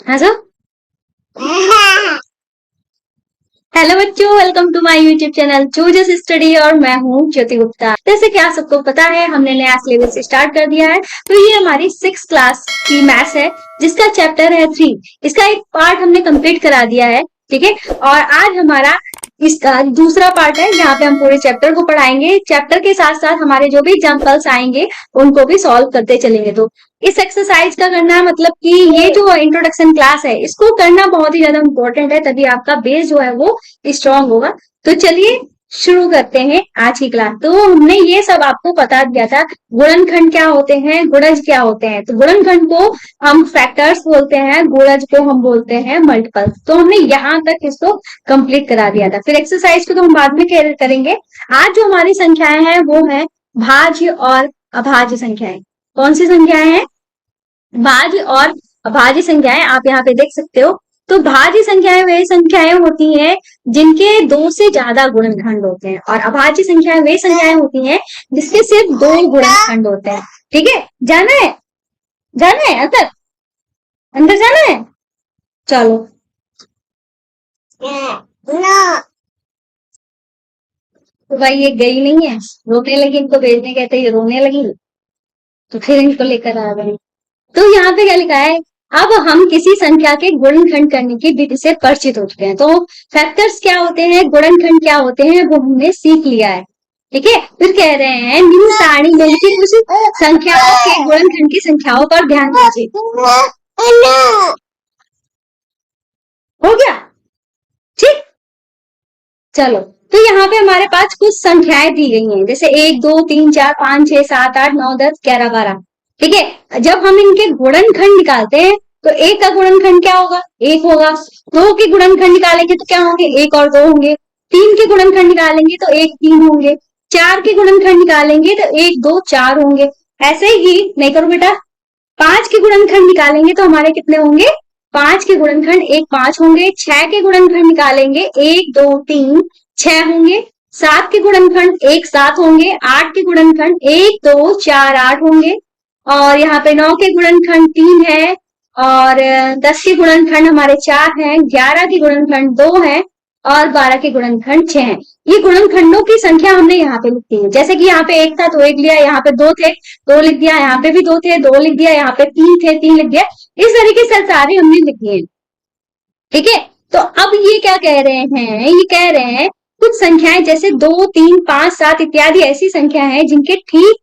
हाँ sir. Hello बच्चों, welcome to my YouTube channel choose study और मैं हूँ ज्योति गुप्ता। जैसे कि आप सबको पता है, हमने नया सिलेबस स्टार्ट कर दिया है। तो ये हमारी 6 क्लास की मैथ्स है, जिसका चैप्टर है 3। इसका एक पार्ट हमने कंप्लीट करा दिया है, ठीक है। और आज हमारा इसका दूसरा पार्ट है, यहाँ पे हम पूरे चैप्टर को पढ़ाएंगे। चैप्टर के साथ साथ हमारे जो भी एग्जाम्पल्स आएंगे उनको भी सॉल्व करते चलेंगे। तो इस एक्सरसाइज का करना है, मतलब कि ये जो इंट्रोडक्शन क्लास है इसको करना बहुत ही ज्यादा इंपॉर्टेंट है, तभी आपका बेस जो है वो स्ट्रांग होगा। तो चलिए शुरू करते हैं आज की क्लास। तो हमने ये सब आपको बता दिया था, गुणनखंड क्या होते हैं, गुणज क्या होते हैं। तो गुणनखंड को हम फैक्टर्स बोलते हैं, गुणज को हम बोलते हैं मल्टीपल्स। तो हमने यहाँ तक इसको कंप्लीट करा दिया था। फिर एक्सरसाइज को तो हम बाद में करेंगे। आज जो हमारी संख्याएं हैं वो है भाज्य और अभाज्य संख्याएं। कौन सी संख्याएं हैं? भाज्य और अभाज्य संख्याएं। आप यहाँ पे देख सकते हो। तो भाज्य संख्याएं वे संख्याएं होती हैं जिनके 2 से ज्यादा गुणनखंड होते हैं, और अभाज्य संख्याएं वे संख्याएं होती हैं जिसके सिर्फ 2 गुणनखंड होते हैं। ठीक है, जाना है, जाना है अंदर, अंदर जाना है, चलो। तो भाई ये गई नहीं है, रोने लगी, इनको भेजने कहते ये रोने लगी, तो फिर इनको लेकर आ गए। तो यहाँ पे क्या लिखा है, अब हम किसी संख्या के गुणनखंड करने की विधि से परिचित हो चुके हैं। तो फैक्टर्स क्या होते हैं, गुणनखंड क्या होते हैं, वो हमने सीख लिया है। ठीक है, फिर कह रहे हैं निम्न सारणी में लिखित कुछ संख्याओं के गुणनखंड की संख्याओं पर ध्यान दीजिए। हो गया, ठीक। चलो, तो यहाँ पे हमारे पास कुछ संख्याएं दी गई हैं, जैसे 1 2 3 4 5 6 7 8 9 10 11 12। ठीक है, जब हम इनके गुणनखंड निकालते हैं तो 1 का गुणनखंड क्या होगा, 1 होगा। 2 के गुणनखंड निकालेंगे तो क्या होंगे, 1 और 2 होंगे। 3 के गुणनखंड निकालेंगे तो 1 3 होंगे। 4 के गुणनखंड निकालेंगे तो 1 2 4 होंगे। ऐसे ही नहीं करो बेटा, 5 के गुणनखंड निकालेंगे तो हमारे कितने होंगे, 5 के गुणनखंड 1 5 होंगे। 6 के गुणनखंड निकालेंगे 1 2 3 6 होंगे। 7 के गुणनखंड 1 7 होंगे। 8 के गुणनखंड 1 2 4 8 होंगे। और यहाँ पे 9 के गुणनखंड 3 है। और 10 के गुणनखंड हमारे 4 हैं। 11 के गुणनखंड 2 है। और 12 के गुणनखंड 6 हैं। ये गुणनखंडों की संख्या हमने यहाँ पे लिखी है। जैसे कि यहाँ पे 1 था तो 1 लिया, यहाँ पे 2 थे 2 लिख दिया, यहाँ पे भी 2 थे 2 लिख दिया, यहाँ पे 3 थे 3 लिख दिया। इस तरीके से सारे हमने लिख दिए। ठीक है, तो अब ये क्या कह रहे हैं, ये कह रहे हैं कुछ संख्याएं जैसे 2 3 5 7 इत्यादि ऐसी संख्या है जिनके ठीक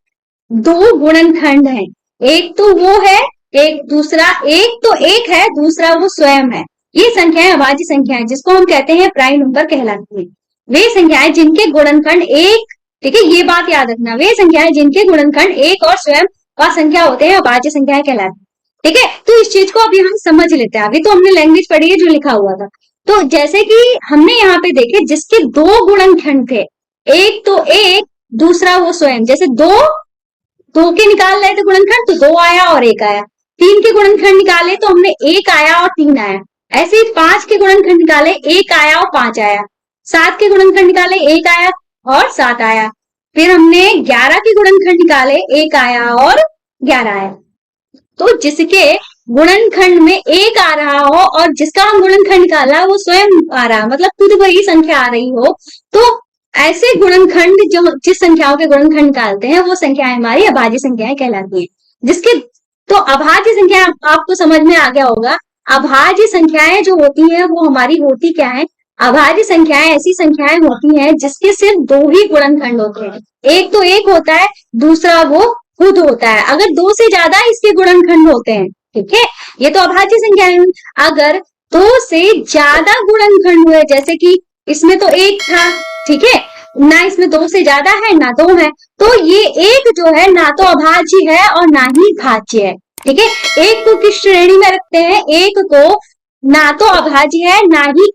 2 गुणनखंड हैं। एक तो वो है, एक दूसरा, एक तो एक है, दूसरा वो स्वयं है। ये संख्याएं अभाज्य संख्याएं, जिसको हम कहते हैं प्राइम नंबर कहलाती है। वे संख्याएं जिनके गुणनखंड एक, ठीक है, ये बात याद रखना, वे संख्याएं जिनके गुणनखंड एक और स्वयं का संख्या होते हैं अभाज्य संख्याएं कहलाती है। ठीक है, तो इस चीज को अभी हम समझ लेते हैं। अभी तो हमने लैंग्वेज पढ़ी है जो लिखा हुआ था। तो जैसे कि हमने यहाँ पे देखे जिसके 2 गुणनखंड थे, एक तो एक, दूसरा वो स्वयं। जैसे 2 के निकाल रहे थे गुणनखंड तो 2 आया और 1 आया। 3 के गुणनखंड निकाले तो हमने 1 आया और 3 आया। ऐसे ही 5 के गुणनखंड निकाले, 1 आया और 5 आया। 7 के गुणनखंड निकाले, 1 आया और 7 आया। फिर हमने 11 के गुणनखंड निकाले, 1 आया और 11 आया। तो जिसके गुणनखंड में 1 आ रहा हो और जिसका हम गुणनखंड निकाला वो स्वयं आ रहा, मतलब खुद वही संख्या आ रही हो, तो ऐसे गुणनखंड जो जिस संख्याओं के गुणनखंड निकालते हैं वो संख्याएं हमारी अभाज्य संख्याएं कहलाती हैं। जिसके तो अभाज्य संख्या आपको समझ में आ गया होगा। अभाज्य संख्याएं जो होती हैं वो हमारी होती क्या है, अभाज्य संख्याएं ऐसी संख्याएं होती हैं जिसके सिर्फ 2 ही गुणनखंड होते हैं। एक तो एक होता है, दूसरा वो खुद होता है। अगर 2 से ज्यादा इसके गुणनखंड होते हैं, ठीक है, ये तो अभाज्य संख्याएं। अगर 2 से ज्यादा गुणनखंड हुए, जैसे कि इसमें तो 1 था, ठीक है, ना इसमें 2 से ज्यादा है ना 2 है, तो ये 1 जो है ना तो अभाज्य है और ना ही भाज्य है। ठीक है, एक को किस श्रेणी में रखते हैं, एक को ना तो अभाज्य है ना ही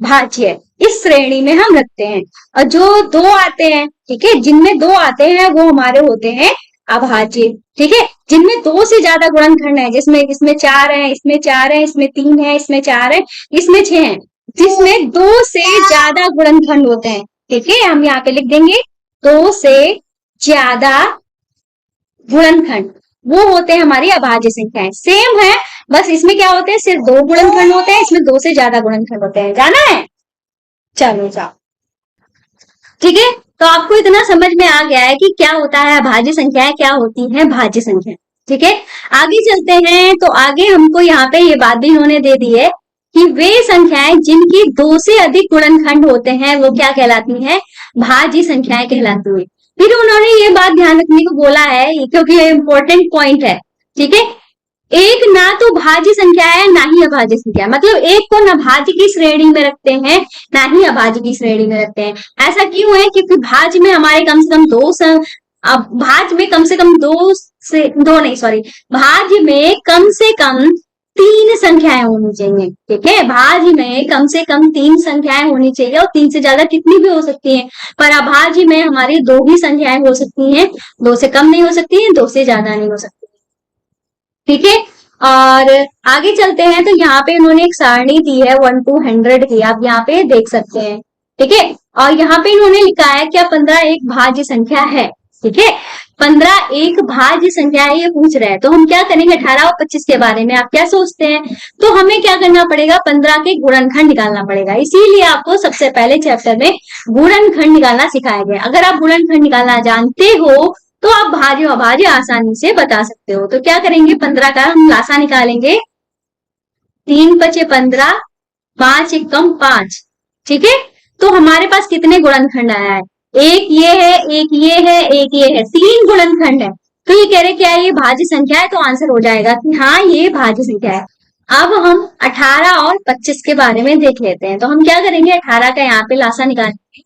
भाज्य है, इस श्रेणी में हम रखते हैं। और जो 2 आते हैं, ठीक है, जिनमें 2 आते हैं वो हमारे होते हैं अभाज्य। ठीक है, जिनमें 2 से ज्यादा गुणनखंड है, जिसमें इसमें 4 है, इसमें 4 है, इसमें 3 है, इसमें 4 है, इसमें 6 है, जिसमें 2 से ज्यादा गुणनखंड होते हैं। ठीक है, हम यहाँ पे लिख देंगे 2 से ज्यादा गुणनखंड, वो होते हैं हमारी अभाज्य संख्याएं। सेम है, बस इसमें क्या होते हैं, सिर्फ 2 गुणनखंड होते हैं, इसमें 2 से ज्यादा गुणनखंड होते हैं। जाना है? चलो जाओ। ठीक है, तो आपको इतना समझ में आ गया है कि क्या होता है अभाज्य संख्याएं, क्या होती है भाज्य संख्या। ठीक है, आगे चलते हैं। तो आगे हमको यहाँ पे ये बात भी इन्होंने दे दी है कि वे संख्याएं जिनकी 2 से अधिक गुणनखंड होते हैं वो क्या कहलाती हैं, भाज्य संख्याएं कहलाती है। फिर उन्होंने ये बात ध्यान रखने को बोला है, क्योंकि ये इंपॉर्टेंट पॉइंट है। ठीक है, एक ना तो भाज्य संख्या है ना ही अभाज्य संख्या, मतलब एक को न भाज्य की श्रेणी में रखते हैं ना ही अभाज्य की श्रेणी में रखते हैं। ऐसा क्यों है, क्योंकि भाज्य में हमारे कम से कम भाज्य में कम से कम भाज्य में कम से कम 3 संख्याएं होनी चाहिए। ठीक है, भाज्य में कम से कम 3 संख्याएं होनी चाहिए, और 3 से ज्यादा कितनी भी हो सकती हैं, पर अभाज्य में हमारी 2 ही संख्याएं हो सकती हैं, 2 से कम नहीं हो सकती है, 2 से ज्यादा नहीं हो सकती। ठीक है, और आगे चलते हैं। तो यहाँ पे इन्होंने एक सारणी दी है 1 to 100 की, आप यहाँ पे देख सकते हैं। ठीक है, और यहाँ पे इन्होंने लिखा है क्या 15 एक भाज्य संख्या है। ठीक है, 15 एक भाज्य संख्या है, ये पूछ रहे हैं। तो हम क्या करेंगे, 18 और 25 के बारे में आप क्या सोचते हैं? तो हमें क्या करना पड़ेगा, 15 के गुणनखंड निकालना पड़ेगा। इसीलिए आपको सबसे पहले चैप्टर में गुणनखंड निकालना सिखाया गया। अगर आप गुणनखंड निकालना जानते हो तो आप भाज्य अभाज्य आसानी से बता सकते हो। तो क्या करेंगे, 15 का हम लासा निकालेंगे, 3 पचे 15, 5 एकम 5। ठीक है, तो हमारे पास कितने गुणनखंड आया है, एक ये है, एक ये है, एक ये है, 3 गुणनखंड है। तो ये कह रहे क्या है, ये भाज्य संख्या है, तो आंसर हो जाएगा कि हाँ ये भाज्य संख्या है। अब हम 18 और 25 के बारे में देख लेते हैं। तो हम क्या करेंगे, 18 का यहाँ पे लासा निकालेंगे,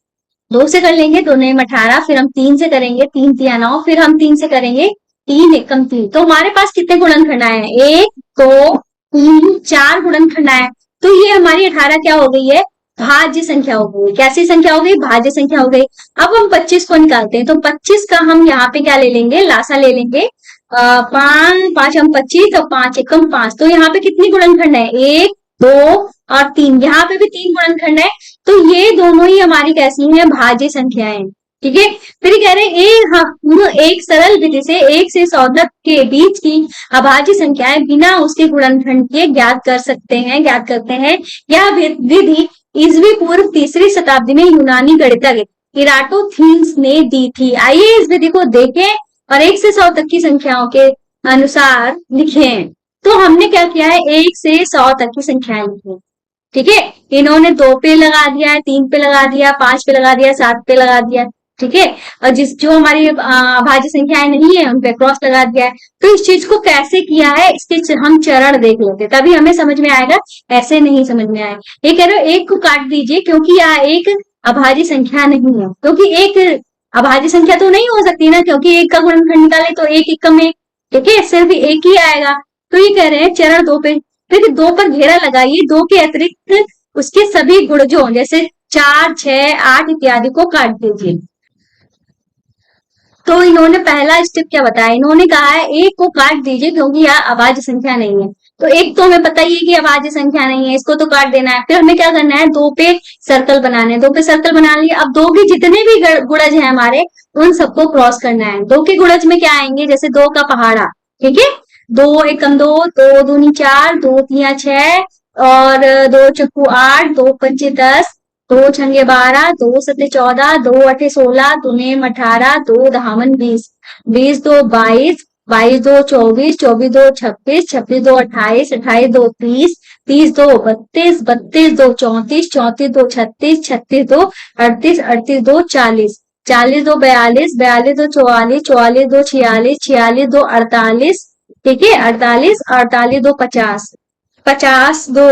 2 से कर लेंगे, 2 में 18, फिर हम 3 से करेंगे, 3 तिया 9, फिर हम 3 से करेंगे, 3 एकम 3। तो हमारे पास कितने गुणनखंड आए हैं, 1 2 3 4 गुणनखंड आए। तो ये हमारी 18 क्या हो गई है, भाज्य संख्या हो गई। कैसी संख्या हो गई, भाज्य संख्या हो गई। अब हम 25 को निकालते हैं। तो 25 का हम यहाँ पे क्या ले लेंगे, लासा ले लेंगे, 5 हम 25 और 5 एकम 5। तो यहाँ पे कितनी गुणनखंड है, 1 2 और 3, यहाँ पे भी 3 गुणनखंड है। तो ये दोनों ही हमारी कैसी हैं, भाज्य संख्याएं। ठीक है, फिर कह रहे हैं एक सरल विधि से 1 से 100 तक के बीच की अभाज्य संख्याएं बिना उसके गुणनखंड के ज्ञात करते हैं। यह विधि ईसवी पूर्व 3री शताब्दी में यूनानी गणितज्ञ इराटोथीन्स ने दी थी। आइए इस विधि को देखें और 1 से 100 तक की संख्याओं के अनुसार लिखें। तो हमने क्या किया है, 1 से 100 तक की संख्याएं लिखी। ठीक है, इन्होंने 2 पे लगा दिया है, 3 पे लगा दिया, 5 पे लगा दिया, 7 पे लगा दिया। ठीक है, और जो हमारी भाज्य संख्याएं नहीं है उन पे क्रॉस लगा दिया है। तो इस चीज को कैसे किया है, इसके हम चरण देख लेते, तभी हमें समझ में आएगा, ऐसे नहीं समझ में आए। ये कह रहे हो 1 को काट दीजिए, क्योंकि यह एक अभाज्य संख्या नहीं है, क्योंकि एक अभाज्य संख्या तो नहीं हो सकती ना, क्योंकि 1 का गुणनखंड निकाले तो 1 एकम 1। ठीक है, सिर्फ 1 ही आएगा। तो ये कह रहे हैं चरण 2 पे, फिर 2 पर घेरा लगाइए, 2 के अतिरिक्त उसके सभी गुणजों जैसे 4 6 8 इत्यादि को काट दीजिए। तो इन्होंने पहला स्टेप क्या बताया, इन्होंने कहा है 1 को काट दीजिए, क्योंकि यह अभाज्य संख्या नहीं है। तो 1 तो हमें पता ही है कि अभाज्य संख्या नहीं है, इसको तो काट देना है। फिर हमें क्या करना है, 2 पे सर्कल बनाने हैं, 2 पे सर्कल बना लिए। अब 2 के जितने भी गुणज हैं हमारे, उन सबको क्रॉस करना है। 2 के गुणज में क्या आएंगे, जैसे 2 का पहाड़ा। ठीक है, 2 एकम 2, 2 दूनी 4, 2 तिया 6 और 2 चक्कू 8, 2 पंचे 10, 2 छंगे 12, 2 सते 14, 2 अठे 16, 2 नेम 18, 2 दहावन 20, 20 2 22, 22 2 24, 24 2 26, 26 2 28, 28 2 30, 30 2 32, 32 2 34, 34 2 36, 36 2 38, 38 2 40, 40 2 42, 42 2 44, 44 2 46, 46 2 48। ठीक है, 48, 48 2 50, 50 2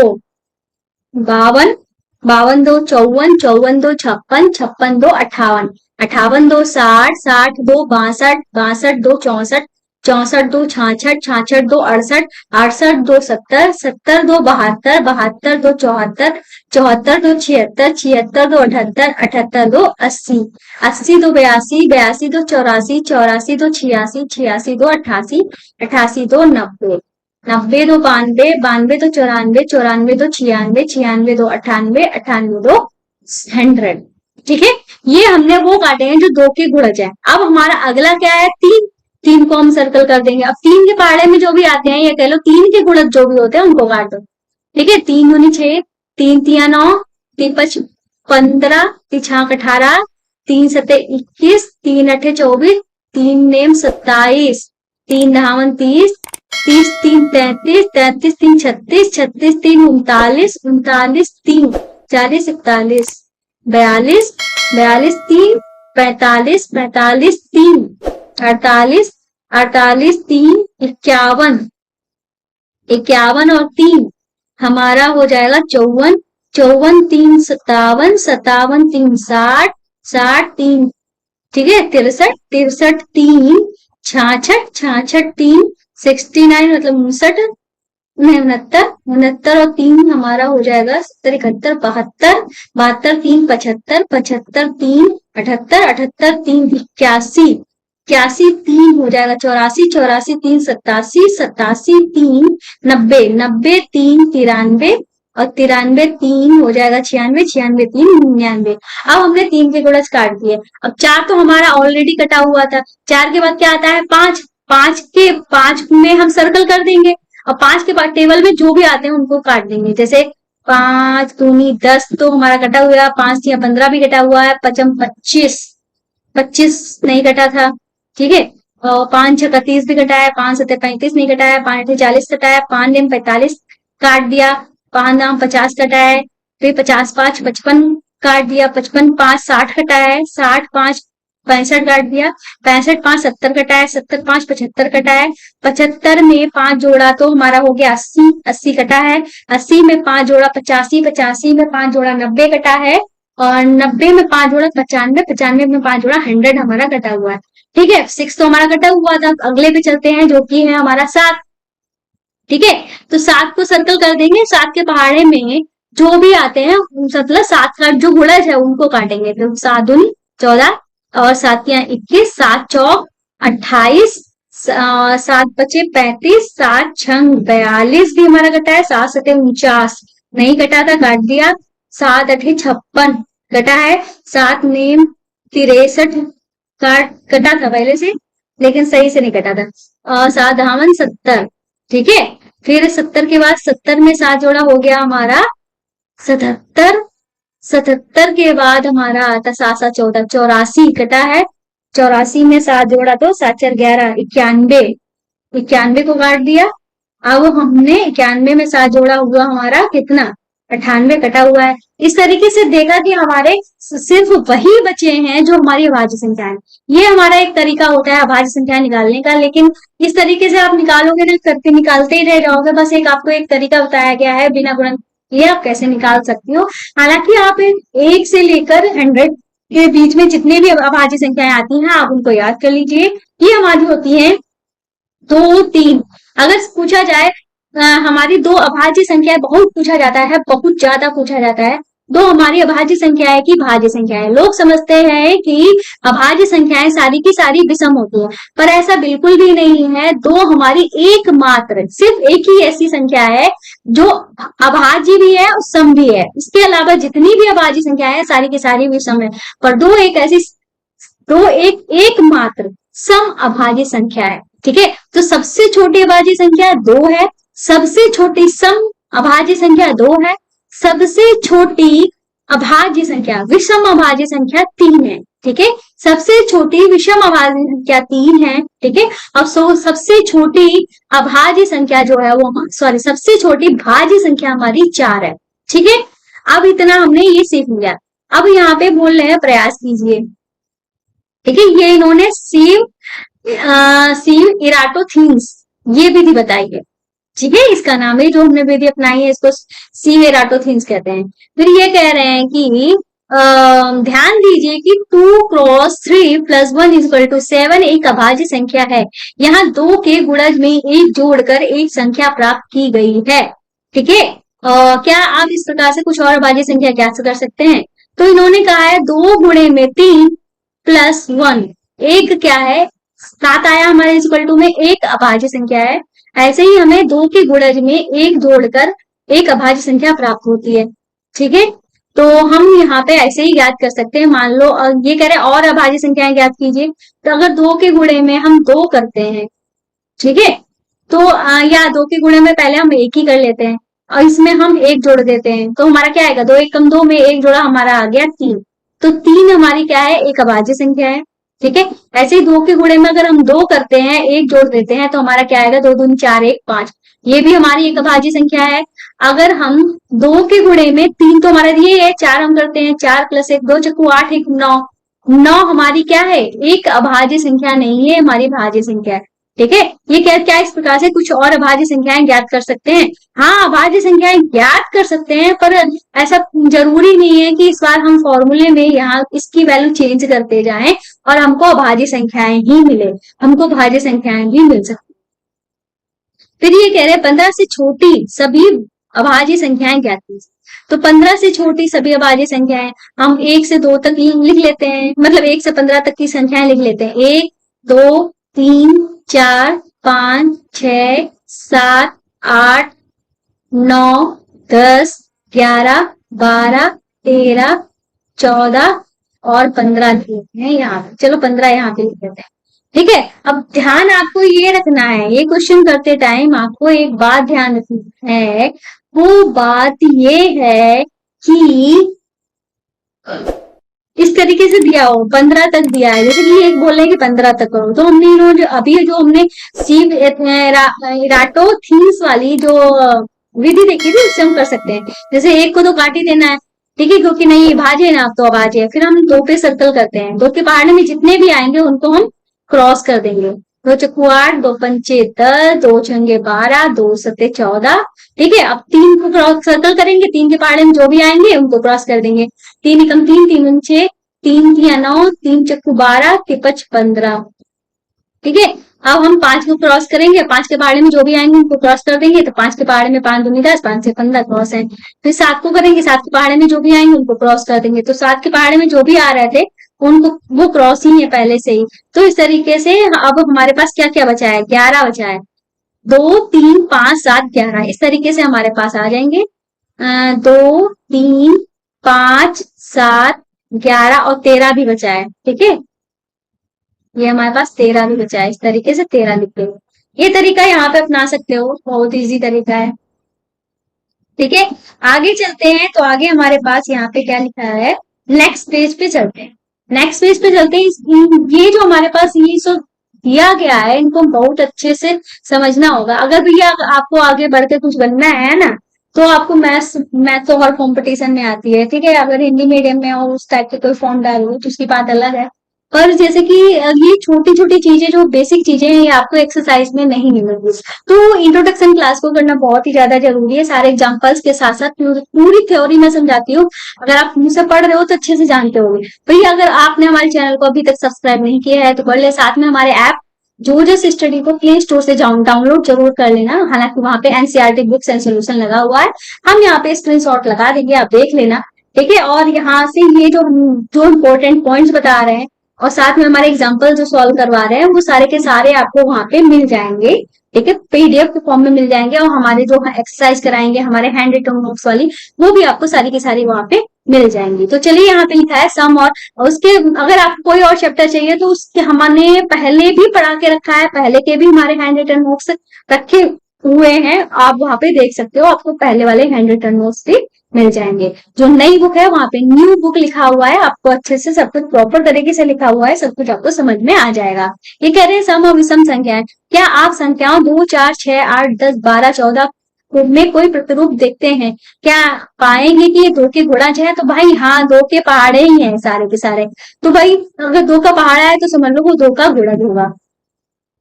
52, 52 2 54, 54 2 56, 56 2 58, 58 2 60, 60 2 62, 62 2 64, 64 2 66, 66 2 68, 68 2 70, 70 2 72, 72 2 74, 74 2 76, 76 2 78, 78 2 80, 80 2 82, 82 2 84, 84 2 86, 86 2 88, 88 2 90, 90 2 92, 92 2 94, 94 2 96, 96 2 98, 98 2 100। ठीक है, ये हमने वो काटे हैं जो 2 के गुणज है। अब हमारा अगला क्या है, 3। 3 को हम सर्कल कर देंगे। अब 3 के पहाड़े में जो भी आते हैं, या कह लो 3 के गुणक जो भी होते हैं उनको काटो। ठीक है, 3 दूनी 6, 3 तिया 9, 3 5 15, 3 6 18, 3 7 21, 3 8 24, 3 नेम 27, 3 धावन 30, 30 3 33, 33 3 36, 36 3 39, 39 3 40, 41 42, 42 3 45, 45 3 48, 48 3 51, 51 और 3 हमारा हो जाएगा 54, 54 3 57, 57 3 60, 60 3 ठीक है 63, 63 3 66, 66 3 69 मतलब 59, 69, 69 और 3 हमारा हो जाएगा 70, 71 72, 72 3 75, 75 3 78, 78 3 81, 81 3 हो जाएगा 84, 84 3 87, 87 3 90, 90 3 93 और 93 3 हो जाएगा 96, 96 3 99। अब हमने 3 के गुणज काट दिए। अब 4 तो हमारा ऑलरेडी कटा हुआ था। 4 के बाद क्या आता है 5, 5 में हम सर्कल कर देंगे और 5 के बाद टेबल में जो भी आते हैं उनको काट देंगे। जैसे 5 दूनी 10 तो हमारा कटा हुआ, 5 या 15 भी कटा हुआ है, 5 25, 25 नहीं कटा था। ठीक है, और 5 6 30 भी कटा है, 5 7 35 नहीं कटा है, 5 8 40 कटा है, 5 9 45 काट दिया, 5 9 50 कटा है, फिर 50 5 55 काट दिया, 55 5 60 कटा है, 60 5 65 काट दिया, 65 5 70 कटा है, 70 5 75 कटा है, 75 में 5 जोड़ा तो हमारा हो गया 80, 80 कटा है, 80 में 5 जोड़ा 85, 85 में 5 जोड़ा 90 कटा है, और 90 में 5 जोड़ा 95, 95 में 5 जोड़ा 100 हमारा कटा हुआ है। ठीक है, 6 तो हमारा कटा हुआ था। अगले पे चलते हैं जो कि है हमारा 7। ठीक है, तो 7 को सर्कल कर देंगे। 7 के पहाड़े में जो भी आते हैं मतलब 7 का जो गुणज है उनको काटेंगे। तो 7 दूनी 14 और 7 या 21, 7 चौक 28, 7 बचे 35, 7 छंग 42 भी हमारा कटा है, 7 सते 49 नहीं कटा था काट दिया, 7 अठे 56 कटा है, 7 नेम 63 कटा था पहले से लेकिन सही से नहीं कटा था, और 7 धावन 70। ठीक है, फिर 70 के बाद 70 में 7 जोड़ा हो गया हमारा 77, 77 के बाद हमारा आता 7 7 14, 84 कटा है, 84 में 7 जोड़ा तो 7 4 11, 91, 91 को काट दिया। अब हमने 91 में 7 जोड़ा हुआ हमारा कितना 98 कटा हुआ है। इस तरीके से देखा कि हमारे सिर्फ वही बचे हैं जो हमारी अभाज्य संख्या है। ये हमारा एक तरीका होता है अभाज्य संख्या निकालने का, लेकिन इस तरीके से आप निकालोगे ना करते निकालते ही रह जाओगे। बस एक आपको एक तरीका बताया गया है बिना गुणन ये आप कैसे निकाल सकती हो। हालांकि आप 1 से लेकर 100 के बीच में जितने भी अभाज्य संख्याएं आती हैं आप उनको याद कर लीजिए। ये हमारी होती है 2 3। अगर पूछा जाए हमारी 2 अभाज्य संख्याएं, बहुत पूछा जाता है, बहुत ज्यादा पूछा जाता है, 2 हमारी अभाज्य संख्याएं की भाज्य संख्याएं। लोग समझते हैं कि अभाज्य संख्याएं सारी की सारी विषम होती है, पर ऐसा बिल्कुल भी नहीं है। 2 हमारी एकमात्र सिर्फ एक ही ऐसी संख्या है जो अभाज्य भी है और सम भी है। इसके अलावा जितनी भी अभाज्य संख्याएं हैं सारी की सारी विषम है, पर 2 एक ऐसी एकमात्र सम अभाज्य संख्या है। ठीक है, तो सबसे छोटी अभाज्य संख्या 2 है, सबसे छोटी सम अभाज्य संख्या 2 है, सबसे छोटी अभाज्य संख्या विषम अभाज्य संख्या 3 है। ठीक है, सबसे छोटी विषम अभाज्य संख्या 3 है। ठीक है, अब सबसे छोटी अभाज्य संख्या जो है वो सबसे छोटी भाज्य संख्या हमारी 4 है। ठीक है, अब इतना हमने ये सीख लिया। अब यहाँ पे बोल रहे हैं प्रयास कीजिए। ठीक है, ये इन्होंने सीव इराटोथीन्स ये विधि बताई है। ठीक है, इसका नाम है जो हमने विधि अपनाई है इसको सीव इराटोथीन्स कहते हैं। फिर ये कह रहे हैं कि ध्यान दीजिए कि 2 क्रॉस 3 प्लस 1 इक्वल टू 7 एक अभाज्य संख्या है। यहाँ 2 के गुणज में 1 जोड़कर एक संख्या प्राप्त की गई है। ठीक है, क्या आप इस प्रकार से कुछ और अभाज्य संख्या ज्ञात कर सकते हैं? तो इन्होंने कहा है 2 गुणे में 3 प्लस 1 एक क्या है 7 आया हमारे इक्वल टू में एक अभाज्य संख्या है। ऐसे ही हमें 2 के गुणज में 1 जोड़कर एक अभाज्य संख्या प्राप्त होती है। ठीक है, तो हम यहाँ पे ऐसे ही ज्ञात कर सकते हैं। मान लो ये कह रहे हैं और अभाज्य संख्याएं ज्ञात कीजिए, तो अगर 2 के गुणे में हम 2 करते हैं, ठीक है, तो या 2 के गुणे में पहले हम 1 ही कर लेते हैं और इसमें हम 1 जोड़ देते हैं, तो हमारा क्या आएगा, 2 1 2 में 1 जोड़ा हमारा आ गया 3। तो 3 हमारी क्या है, एक अभाज्य संख्या है, ठीक है। ऐसे ही 2 के गुणे में अगर हम 2 करते हैं, 1 जोड़ देते हैं, तो हमारा क्या आएगा, 2 दूनी 4 1 5, ये भी हमारी एक अभाज्य संख्या है। अगर हम 2 के गुणे में 3, तो हमारा ये है 4 हम करते हैं, 4 + 1 2 चक्कू 8 1 9, 9 हमारी क्या है, एक अभाज्य संख्या नहीं है, हमारी भाज्य संख्या है, ठीक है। ये क्या इस प्रकार से कुछ और अभाज्य संख्याएं ज्ञात कर सकते हैं। हाँ, अभाज्य संख्याएं ज्ञात कर सकते हैं, पर ऐसा जरूरी नहीं है कि इस बार हम फॉर्मूले में यहाँ इसकी वैल्यू चेंज करते जाएं और हमको अभाज्य संख्याएं ही मिले, हमको भाज्य संख्याएं भी मिल सकती। फिर ये कह रहे हैं 15 से छोटी सभी अभाज्य संख्याएं ज्ञात कीजिए। तो 15 से छोटी सभी अभाज्य संख्याएं हम 1 से 2 तक लिख लेते हैं, मतलब 1 से 15 तक की संख्याएं लिख लेते हैं। 1 2 3 4 5 6 7 8 9 10 11 12 13 14 और 15 लिखते हैं यहाँ पे। चलो 15 यहाँ पे लिख देते हैं, ठीक है। अब ध्यान आपको ये रखना है, ये क्वेश्चन करते टाइम आपको एक बात ध्यान रखनी है, वो बात ये है कि इस तरीके से दिया हो, 15 तक दिया है, जैसे कि एक बोल रहे हैं कि 15 तक करो, तो हमने इन्होंने अभी जो हमने स्टीव इराटोथियस वाली जो विधि देखी थी उससे हम कर सकते हैं। जैसे एक को तो काट ही देना है, ठीक है, क्योंकि नहीं भाज्य है ना, तो अभाज्य है। फिर हम 2 पे सर्कल करते हैं, 2 के पहाड़ में जितने भी आएंगे उनको हम क्रॉस कर देंगे। 2 चक्कू 8 2 पंचे 10 2 छंगे 12 2 सत्ते 14, ठीक है। अब 3 को क्रॉस सर्कल करेंगे, 3 के पहाड़े में जो भी आएंगे उनको क्रॉस कर देंगे। 3 एकम 3 3 6 3 3 9 3 चक्कू 12 तिपच 15, ठीक है। अब हम 5 को क्रॉस करेंगे, 5 के पहाड़े में जो भी आएंगे उनको क्रॉस कर देंगे, तो 5 के पहाड़े में 5 दूनी 10 5 से 15 क्रॉस है। फिर 7 को करेंगे, 7 के पहाड़े में जो भी आएंगे उनको क्रॉस कर देंगे, तो 7 के पहाड़े में जो भी आ रहे थे उनको वो क्रॉस ही है पहले से ही। तो इस तरीके से अब हमारे पास क्या क्या बचा है, 11 बचा है, 2 3 5 7 11, इस तरीके से हमारे पास आ जाएंगे। 2 3 5 7 11 और 13 भी बचा है, ठीक है। ये हमारे पास 13 भी बचा है, इस तरीके से 13 लिख लो। ये तरीका यहाँ पे अपना सकते हो, बहुत इजी तरीका है, ठीक है। आगे चलते हैं, तो आगे हमारे पास यहाँ पे क्या लिखा है, नेक्स्ट पेज पे चलते हैं। नेक्स्ट पेज पे चलते हैं, ये जो हमारे पास ये सब दिया गया है इनको बहुत अच्छे से समझना होगा। अगर भैया आपको आगे बढ़ के कुछ बनना है ना, तो आपको मैथ तो हर कंपटीशन में आती है, ठीक है। अगर हिंदी मीडियम में और उस टाइप के कोई फॉर्म डालो तो उसकी बात अलग है, पर जैसे कि ये छोटी छोटी चीजें जो बेसिक चीजें हैं ये आपको एक्सरसाइज में नहीं मिलेंगी, तो इंट्रोडक्शन क्लास को करना बहुत ही ज्यादा जरूरी है। सारे एग्जांपल्स के साथ साथ पूरी थ्योरी में समझाती हूँ, अगर आप मुझसे पढ़ रहे हो तो अच्छे से जानते होंगे। भैया अगर आपने हमारे चैनल को अभी तक सब्सक्राइब नहीं किया है तो कर ले, साथ में हमारे ऐप जो स्टडी को प्ले स्टोर से डाउनलोड जरूर कर लेना। हालांकि वहां पे एनसीईआरटी बुक्स एंड सोल्यूशन लगा हुआ है, हम यहाँ पे स्क्रीनशॉट लगा देंगे, आप देख लेना, ठीक है। और यहाँ से ये जो इम्पोर्टेंट पॉइंट्स बता रहे हैं और साथ में हमारे एग्जाम्पल जो सॉल्व करवा रहे हैं वो सारे के सारे आपको वहां पे मिल जाएंगे, ठीक है, पीडीएफ के फॉर्म में मिल जाएंगे। और हमारे जो एक्सरसाइज कराएंगे हमारे हैंड रिटन नोट्स वाली, वो भी आपको सारी की सारी वहां पे मिल जाएंगी। तो चलिए यहाँ पे लिखा है सम, और उसके अगर आपको कोई और चैप्टर चाहिए तो उसके हमने पहले भी पढ़ा के रखा है, पहले के भी हमारे हैंड रिटन नोट्स रखे हुए हैं, आप वहां पे देख सकते हो, आपको पहले वाले हैंड रिटन नोट्स भी मिल जाएंगे। जो नई बुक है वहां पे न्यू बुक लिखा हुआ है, आपको अच्छे से सब कुछ प्रॉपर तरीके से लिखा हुआ है, सब कुछ आपको समझ में आ जाएगा। ये कह रहे हैं सम और विषम संख्याएं, क्या आप संख्याओं 2 4 6 8 10 12 14 में कोई प्रतिरूप देखते हैं? क्या पाएंगे कि ये 2 के गुणज है? तो भाई हाँ, 2 के पहाड़े ही हैं सारे के सारे, तो भाई अगर 2 का पहाड़ा है तो समझ लो वो 2 का गुणज होगा।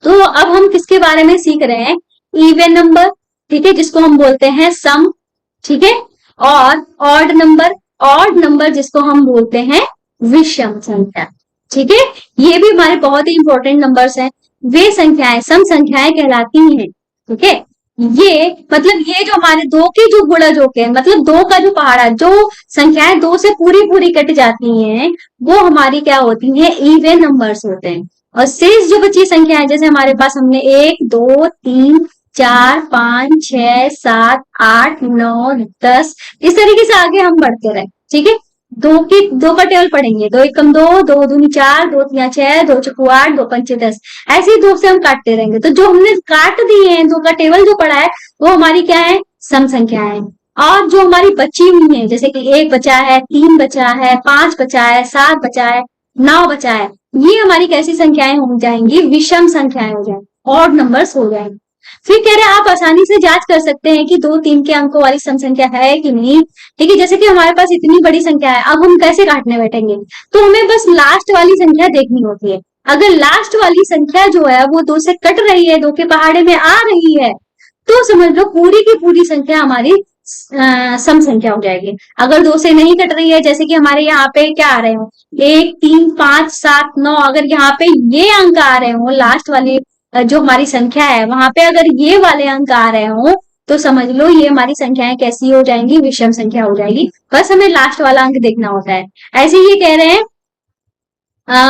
तो अब हम किसके बारे में सीख रहे हैं, इवन नंबर, ठीक है, जिसको हम बोलते हैं सम, ठीक है, और ऑड नंबर जिसको हम बोलते हैं विषम संख्या, ठीक है। ये भी हमारे बहुत ही इंपॉर्टेंट नंबर्स हैं, वे संख्याएं सम संख्याएं कहलाती हैं, ठीक है। ये मतलब ये जो हमारे 2 के जो गुणज होते हैं, मतलब 2 का जो पहाड़ा, जो संख्याएं 2 से पूरी पूरी कट जाती हैं वो हमारी क्या होती हैं, इवन नंबर्स होते हैं। और शेष जो बची संख्याएं, जैसे हमारे पास हमने 1 2 3 4 5 6 7 8 9 10, इस तरीके से आगे हम बढ़ते रहे, ठीक है, दो का टेबल पढ़ेंगे, 2 एकम 2, 2 दूनी 4, 2 तिया 6, 2 चौको 8, 2 पंचे 10, ऐसे ही 2 से हम काटते रहेंगे। तो जो हमने काट दिए हैं, 2 का टेबल जो पड़ा है वो हमारी क्या है, सम संख्या है। और जो हमारी बची हुई है, जैसे कि 1 बचा है, 3 बचा है, 5 बचा है, 7 बचा है, 9 बचा है, ये हमारी कैसी संख्याएं हो जाएंगी, विषम संख्याएं हो जाएंगी, ऑड नंबर्स हो जाएंगे। फिर कह रहे हैं आप आसानी से जांच कर सकते हैं कि 2-3 के अंकों वाली सम संख्या है कि नहीं। ठीक है, जैसे कि हमारे पास इतनी बड़ी संख्या है, अब हम कैसे काटने बैठेंगे, तो हमें बस लास्ट वाली संख्या देखनी होती है। अगर लास्ट वाली संख्या जो है वो 2 से कट रही है, 2 के पहाड़े में आ रही है, तो समझ लो पूरी की पूरी संख्या हमारी सम संख्या हो जाएगी। अगर 2 से नहीं कट रही है, जैसे कि हमारे यहाँ पे क्या आ रहे हो, 1, 3, 5, 7, 9, अगर यहाँ पे ये अंक आ रहे हो, लास्ट वाली जो हमारी संख्या है वहां पे अगर ये वाले अंक आ रहे हो, तो समझ लो ये हमारी संख्याएं कैसी हो जाएंगी, विषम संख्या हो जाएगी। बस हमें लास्ट वाला अंक देखना होता है। ऐसे ही ये कह रहे हैं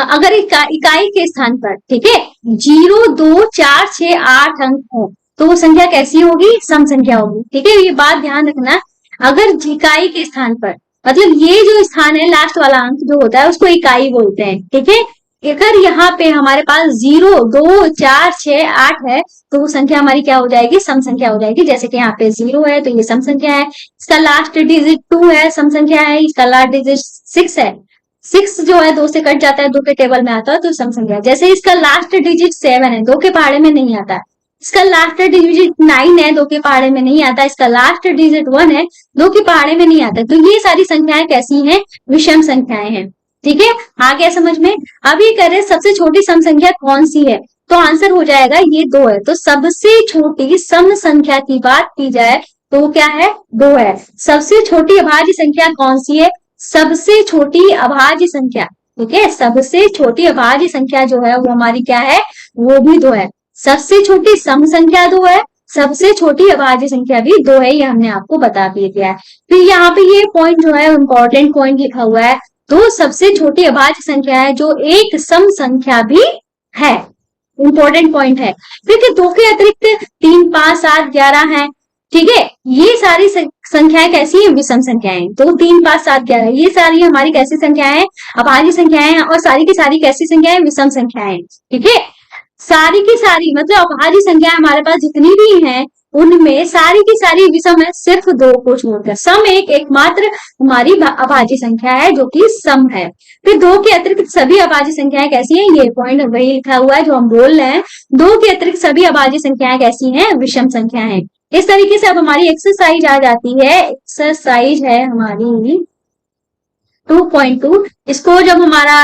अगर इकाई के स्थान पर, ठीक है, 0, 2, 4, 6, 8 अंक हो, तो वो संख्या कैसी होगी, सम संख्या होगी। ठीक है, ये बात ध्यान रखना। अगर इकाई के स्थान पर, मतलब ये जो स्थान है, लास्ट वाला अंक जो होता है उसको इकाई बोलते हैं। ठीक है, अगर यहाँ पे हमारे पास 0, 2, 4, 6, 8 है, तो वो संख्या हमारी क्या हो जाएगी, सम संख्या हो जाएगी। जैसे कि यहाँ पे 0 है तो ये सम संख्या है, इसका लास्ट डिजिट 2 है, सम संख्या है, इसका लास्ट डिजिट 6 है, 6 जो है 2 से कट जाता है, 2 के टेबल में आता है तो सम संख्या। जैसे इसका लास्ट डिजिट 7 है, 2 के पहाड़े में नहीं आता, इसका लास्ट डिजिट 9 है, 2 के पहाड़े में नहीं आता, इसका लास्ट डिजिट 1 है, 2 के पहाड़े में नहीं आता। तो ये सारी संख्याएं कैसी हैं, विषम संख्याएं हैं। ठीक है, आ गया समझ में। अब ये कह रहे सबसे छोटी सम संख्या कौन सी है, तो आंसर हो जाएगा ये 2 है। तो सबसे छोटी सम संख्या की बात की जाए तो क्या है, 2 है। सबसे छोटी अभाज्य संख्या कौन सी है, सबसे छोटी अभाज्य संख्या। ठीक है, सबसे छोटी अभाज्य संख्या जो है वो हमारी क्या है, वो भी 2 है। सबसे छोटी सम संख्या 2 है, सबसे छोटी अभाज्य संख्या भी 2 है, ये हमने आपको बता दिया है। फिर यहाँ पे ये पॉइंट जो है इंपॉर्टेंट पॉइंट लिखा हुआ है, तो सबसे छोटी अभाज्य संख्या है जो एक सम संख्या भी है, इंपॉर्टेंट पॉइंट है। फिर 2 के अतिरिक्त 3, 5, 7, 11 है। ठीक है, ये सारी संख्याएं कैसी है, विषम संख्याएं। 2, 3, 5, 7, 11 ये सारी हमारी कैसी संख्याएं, अभाज्य संख्याएं, और सारी की सारी कैसी संख्याएं, विषम संख्याएं। ठीक है, सारी की सारी मतलब अभाज्य संख्याएं हमारे पास जितनी भी हैं उनमें सारी की सारी विषम है, सिर्फ 2 को छोड़कर। सम एकमात्र हमारी अभाज्य संख्या है जो कि सम है। फिर 2 के अतिरिक्त सभी अभाज्य संख्याएं कैसी हैं, ये पॉइंट वही लिखा हुआ है जो हम बोल रहे हैं। 2 के अतिरिक्त सभी अभाज्य संख्याएं कैसी हैं, विषम संख्या है। इस तरीके से अब हमारी एक्सरसाइज आ जाती है। एक्सरसाइज है हमारी 2.2। इसको जब हमारा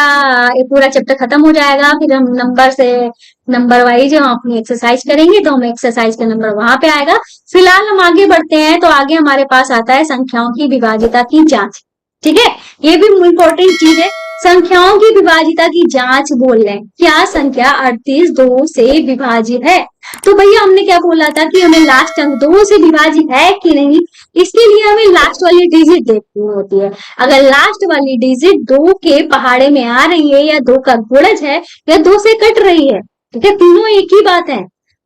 ये पूरा चैप्टर खत्म हो जाएगा, फिर हम नंबर वाइज हम अपनी एक्सरसाइज करेंगे, तो हमें एक्सरसाइज का नंबर वहां पे आएगा। फिलहाल हम आगे बढ़ते हैं, तो आगे हमारे पास आता है संख्याओं की विभाज्यता की जांच। ठीक है, ये भी इंपॉर्टेंट चीज है। संख्याओं की विभाज्यता की जांच बोल रहे हैं, क्या संख्या 38 2 से विभाज्य है। तो भैया हमने क्या बोला था कि हमें लास्ट अंक 2 से विभाज्य है कि नहीं, इसके लिए हमें लास्ट वाली डिजिट देखनी होती है। अगर लास्ट वाली डिजिट 2 के पहाड़े में आ रही है, या 2 का गुणज है, या 2 से कट रही है, ठीक है, तीनों एक ही बात है,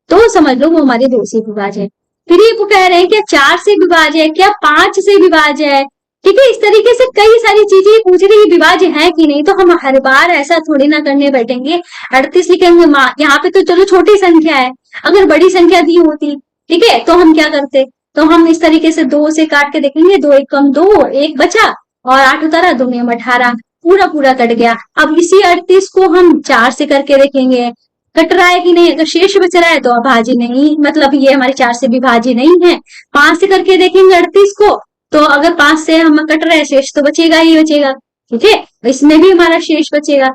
तो समझ लो वो हमारे 2 से विभाज्य है। फिर ये कह रहे हैं क्या 4 से विभाज्य है, क्या 5 से विभाज्य है। ठीक है, इस तरीके से कई सारी चीजें पूछ रही है, विभाज्य है कि नहीं। तो हम हर बार ऐसा थोड़ी ना करने बैठेंगे, 38 लिखेंगे, यहाँ पे तो चलो छोटी संख्या है, अगर बड़ी संख्या दी होती, ठीक है, तो हम क्या करते, तो हम इस तरीके से 2 से काट के देखेंगे, 2 एकम 2, 1 बचा और 8 उतारा, 2 में 18, पूरा पूरा कट गया। अब इसी 38 को हम 4 से करके देखेंगे, कट रहा है कि नहीं। अगर शेष बच रहा है तो अभाज्य नहीं, मतलब ये हमारे 4 से विभाज्य नहीं है। 5 से करके देखेंगे 38 को, तो अगर 5 से हम कट रहे हैं, शेष तो बचेगा ही बचेगा। ठीक है, इसमें भी हमारा शेष बचेगा।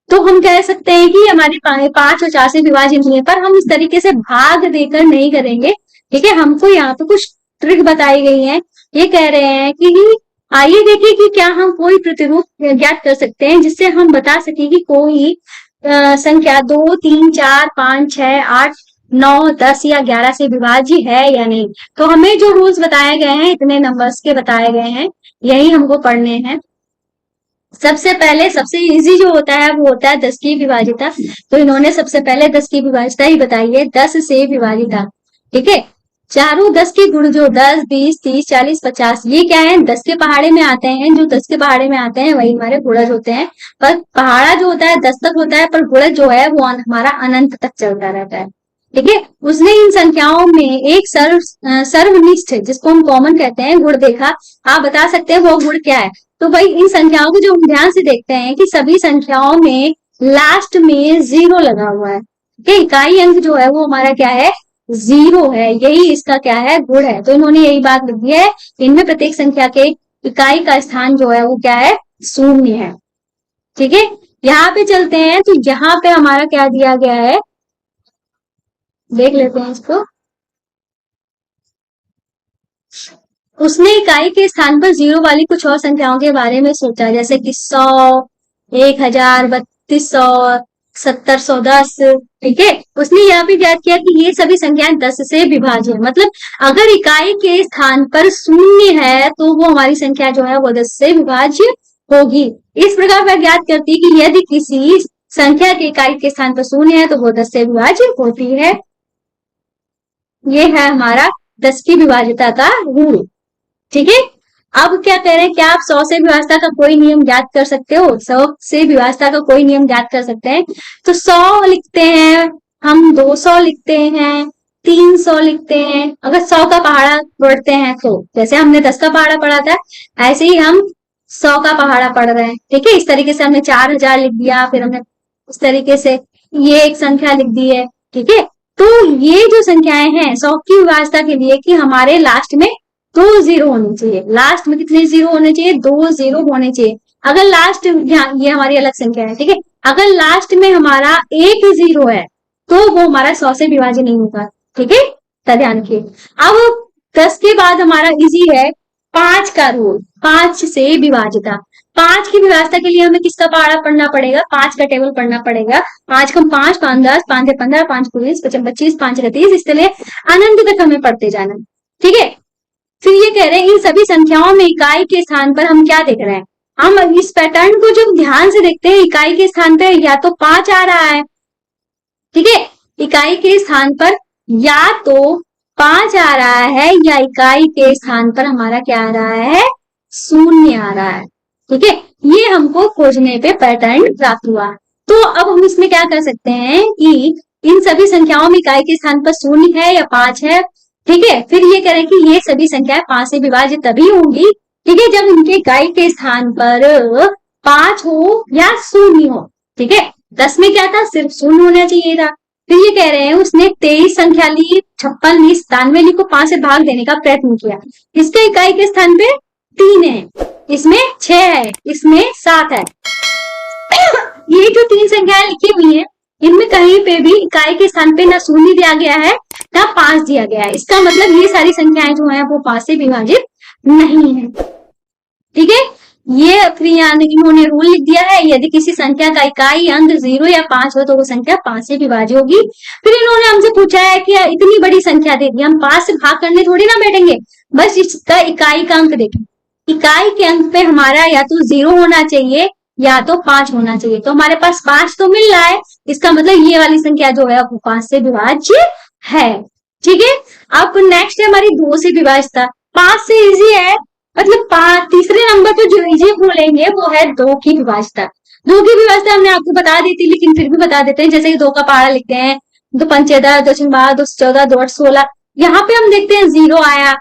तो हम कह सकते हैं कि हमारे 5 और 4 से विभाज्य नहीं है, पर हम इस तरीके से भाग देकर नहीं करेंगे। ठीक है, हमको यहाँ पे कुछ ट्रिक बताई गई है। ये कह रहे हैं कि आइए देखिए कि क्या हम कोई प्रतिरूप ज्ञात कर सकते हैं जिससे हम बता सके कि कोई संख्या 2, 3, 4, 5, 6, 8, 9, 10 या 11 से विभाज्य है या नहीं। तो हमें जो रूल्स बताए गए हैं, इतने नंबर्स के बताए गए हैं, यही हमको पढ़ने हैं। सबसे पहले सबसे इजी जो होता है वो होता है 10 की विभाज्यता। तो इन्होंने सबसे पहले 10 की विभाज्यता ही बताई है, 10 से विभाज्यता। ठीक है, चारों 10 के गुण जो 10, 20, 30, 40, 50 ये क्या है 10 के पहाड़े में आते हैं। जो 10 के पहाड़े में आते हैं वही हमारे गुणज होते हैं। पर पहाड़ा जो होता है 10 तक होता है, पर गुणज जो है वो हमारा अनंत तक चलता रहता है। ठीक है, उसने इन संख्याओं में एक सर्वनिष्ठ जिसको हम कॉमन कहते हैं गुण देखा। आप बता सकते हैं वो गुण क्या है। तो भाई इन संख्याओं को जो हम ध्यान से देखते हैं कि सभी संख्याओं में लास्ट में 0 लगा हुआ है। इकाई अंक जो है वो हमारा क्या है 0 है, यही इसका क्या है गुण है। तो इन्होंने यही बात लिख दी है, इनमें प्रत्येक संख्या के इकाई का स्थान जो है वो क्या है 0 है। ठीक है, यहाँ पे चलते हैं तो यहाँ पे हमारा क्या दिया गया है देख लेते हैं इसको। उसने इकाई के स्थान पर 0 वाली कुछ और संख्याओं के बारे में सोचा, जैसे कि 100, 1000, 3200, 7010। ठीक है, उसने यह भी ज्ञात किया कि ये सभी संख्याएं 10 से विभाज्य है। मतलब अगर इकाई के स्थान पर 0 है तो वो हमारी संख्या जो है वो 10 से विभाज्य होगी। इस प्रकार वह ज्ञात करती है कि यदि किसी संख्या के इकाई के स्थान पर 0 है तो वो 10 से विभाज्य होती है। ये है हमारा 10 की विभाज्यता का रूल। ठीक है, अब क्या कह रहे हैं, क्या आप 100 से विभाज्यता का कोई नियम ज्ञात कर सकते हो? 100 से विभाज्यता का कोई नियम ज्ञात कर सकते हैं तो 100 लिखते हैं हम, 200 लिखते हैं, 300 लिखते हैं। अगर 100 का पहाड़ा पढ़ते हैं तो जैसे हमने 10 का पहाड़ा पढ़ा था ऐसे ही हम 100 का पहाड़ा पढ़ रहे हैं। ठीक है, इस तरीके से हमने 4000 लिख दिया, फिर हमने इस तरीके से ये एक संख्या लिख दी है। ठीक है, तो ये जो संख्याएं हैं 100 की विभाज्यता के लिए कि हमारे लास्ट में 2 0 होने चाहिए। लास्ट में कितने 0 होने चाहिए? 2 0 होने चाहिए। अगर लास्ट ये हमारी अलग संख्या है। ठीक है, अगर लास्ट में हमारा 1 0 है तो वो हमारा 100 से विभाज्य नहीं होगा। ठीक है, तो ध्यान रखिए। अब 10 के बाद हमारा इजी है 5 का रूल, 5 से विभाज्यता। 5 की विभाज्यता के लिए हमें किसका पहाड़ा पढ़ना पड़ेगा? 5 का टेबल पढ़ना पड़ेगा। 5 कम 5, 5 10, 5 से 15, 5 को 20, 25, 25, 5 30, इसलिए अनंत तक हमें पढ़ते जाना। ठीक है, फिर ये कह रहे हैं इन सभी संख्याओं में इकाई के स्थान पर हम क्या देख रहे हैं? हम इस पैटर्न को जब ध्यान से देखते हैं इकाई के स्थान पर या तो 5 आ रहा है। ठीक है, इकाई के स्थान पर या तो 5 आ रहा है या इकाई के स्थान पर हमारा क्या आ रहा है 0 आ रहा है। ठीक है, ये हमको खोजने पे पैटर्न प्राप्त हुआ। तो अब हम इसमें क्या कर सकते हैं कि इन सभी संख्याओं में इकाई के स्थान पर 0 है या 5 है। ठीक है, फिर ये कह रहे हैं कि ये सभी संख्याएं 5 से विभाज्य तभी होंगी, ठीक है, जब इनके इकाई के स्थान पर 5 हो या 0 हो। ठीक है, 10 में क्या था सिर्फ 0 होना चाहिए था। फिर ये कह रहे हैं उसने 23 संख्या ली, 56 ली, 97 ली को 5 से भाग देने का प्रयत्न किया। इसके इकाई के स्थान पे 3 है, इसमें 6 है, इसमें 7 है। ये जो 3 संख्याएं लिखी हुई है इनमें कहीं पे भी इकाई के स्थान पे ना 0 दिया गया है ना 5 दिया गया है। इसका मतलब ये सारी संख्याएं जो है वो 5 से विभाजित नहीं है। ठीक है, ये फिर इन्होंने रूल लिख दिया है यदि किसी संख्या का इकाई अंक 0 या 5 हो तो वो संख्या 5 से विभाज्य होगी। फिर इन्होंने हमसे पूछा है कि इतनी बड़ी संख्या दे दी, हम 5 से भाग करने थोड़ी ना बैठेंगे, बस इसका इकाई का अंक देखें। इकाई के अंक पे हमारा या तो 0 होना चाहिए या तो 5 होना चाहिए। तो हमारे पास 5 तो मिल रहा है, इसका मतलब ये वाली संख्या जो है वो 5 से विभाज्य है। ठीक है, अब नेक्स्ट है हमारी 2 से विभाज्यता। 5 से इजी है, मतलब 5 तीसरे नंबर पे जो इजी बोलेंगे वो है 2 की विभाज्यता। 2 की विभाज्यता हमने आपको बता दी थी लेकिन फिर भी बता देते हैं। जैसे कि 2 का पहाड़ा लिखते हैं 2 पंचे 10, 2 छः 12, 2 14, 2 8 16। यहाँ पे हम देखते हैं 0 आया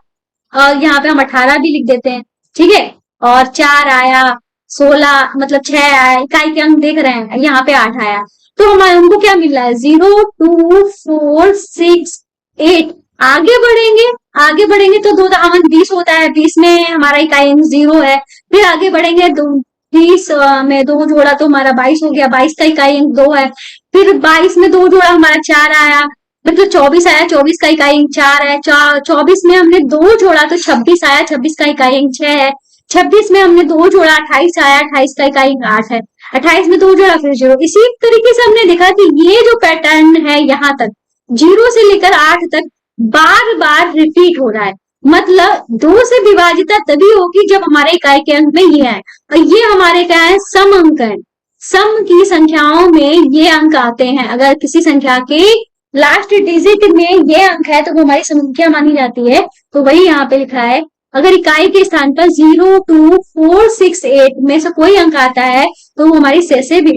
और यहाँ पे हम 18 भी लिख देते हैं। ठीक है, और 4 आया, 16 मतलब 6 आया, इकाई के अंक देख रहे हैं, यहाँ पे 8 आया। तो हमारे हमको क्या मिल रहा है 0 2 4 6 8। आगे बढ़ेंगे तो 2 दामन 20 होता है, 20 में हमारा इकाई अंक 0 है। फिर आगे बढ़ेंगे 20 में 2 जोड़ा तो हमारा 22 हो गया, 22 का इकाई अंक 2 है। फिर 22 में 2 जोड़ा हमारा 4 आया, मतलब 24 आया, 24 का इकाई अंक 4 है। 24 में हमने 2 जोड़ा तो 26 आया, 26 का इकाई अंक 6 है। 26 में हमने 2 जोड़ा 28 आया, 28 का इकाई अंक 8 है। 28 में 2 जोड़ा फिर 0। इसी तरीके से हमने देखा कि ये जो पैटर्न है यहाँ तक 0 से लेकर 8 तक बार बार रिपीट हो रहा है। मतलब 2 से विभाजिता तभी होगी जब हमारे इकाई के अंक में ये है, और ये हमारे क्या है सम अंक है। सम की संख्याओं में ये अंक आते हैं। अगर किसी संख्या के लास्ट डिजिट में ये अंक है तो वो हमारी संख्या मानी जाती है। तो वही यहाँ पे लिखा है, अगर इकाई के स्थान पर 02468 में से कोई अंक आता है तो वो हमारी से भी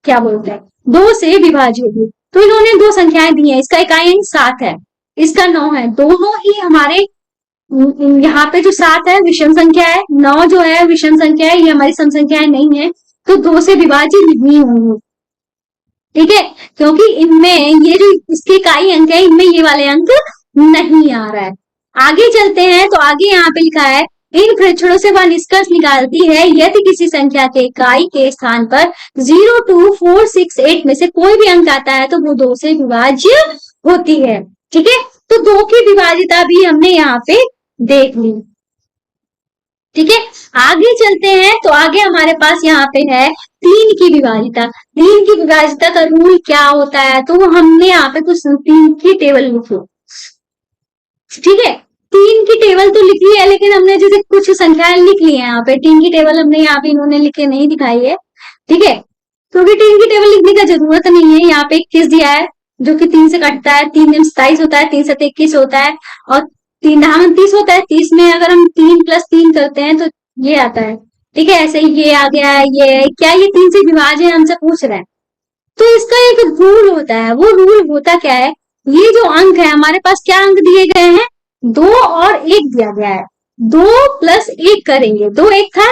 क्या बोलते हैं, 2 से विभाज्य होगी। तो इन्होंने दो संख्याएं दी है, इसका इकाई अंक 7 है, इसका 9 है, दोनों ही हमारे यहाँ पे जो 7 है विषम संख्या है, 9 जो है विषम संख्या है, ये हमारी सम संख्याएं नहीं है, तो 2 से विभाज्य नहीं होंगी। ठीक है, क्योंकि इनमें ये जो इसके इकाई अंक है इनमें ये वाले अंक नहीं आ रहा है। आगे चलते हैं तो आगे यहाँ पे लिखा है, इन परीक्षणों से वह निष्कर्ष निकालती है यदि किसी संख्या के इकाई के स्थान पर 02468 में से कोई भी अंक आता है तो वो 2 से विभाज्य होती है। ठीक है, तो 2 की विभाज्यता भी हमने यहाँ पे देख ली। ठीक है, आगे चलते हैं तो आगे हमारे पास यहाँ पे है 3 की विभाज्यता। 3 की विभाज्यता का रूल क्या होता है, तो हमने यहाँ पे कुछ 3 की टेबल लिखी। ठीक है, 3 की टेबल तो लिखी है, लेकिन हमने जैसे कुछ संख्याएं लिख ली है यहाँ पे, 3 की टेबल हमने यहाँ पे इन्होंने लिखे नहीं दिखाई है। ठीक है, क्योंकि 3 की टेबल लिखने का जरूरत नहीं है। यहाँ पे 21 दिया है जो कि 3 से कटता है, 3 दिन 27 होता है, 3 से 21 होता है, और 3 धाम 30 होता है। 30 में अगर हम 3 + 3 करते हैं तो ये आता है। ठीक है, ऐसे ही ये आ गया है, ये क्या, ये 3 से विभाज्य है, हमसे पूछ रहे हैं। तो इसका एक रूल होता है, वो रूल होता क्या है, ये जो अंक है हमारे पास, क्या अंक दिए गए हैं, 2 और 1 दिया गया है। 2 + 1 करेंगे, 2 1 था,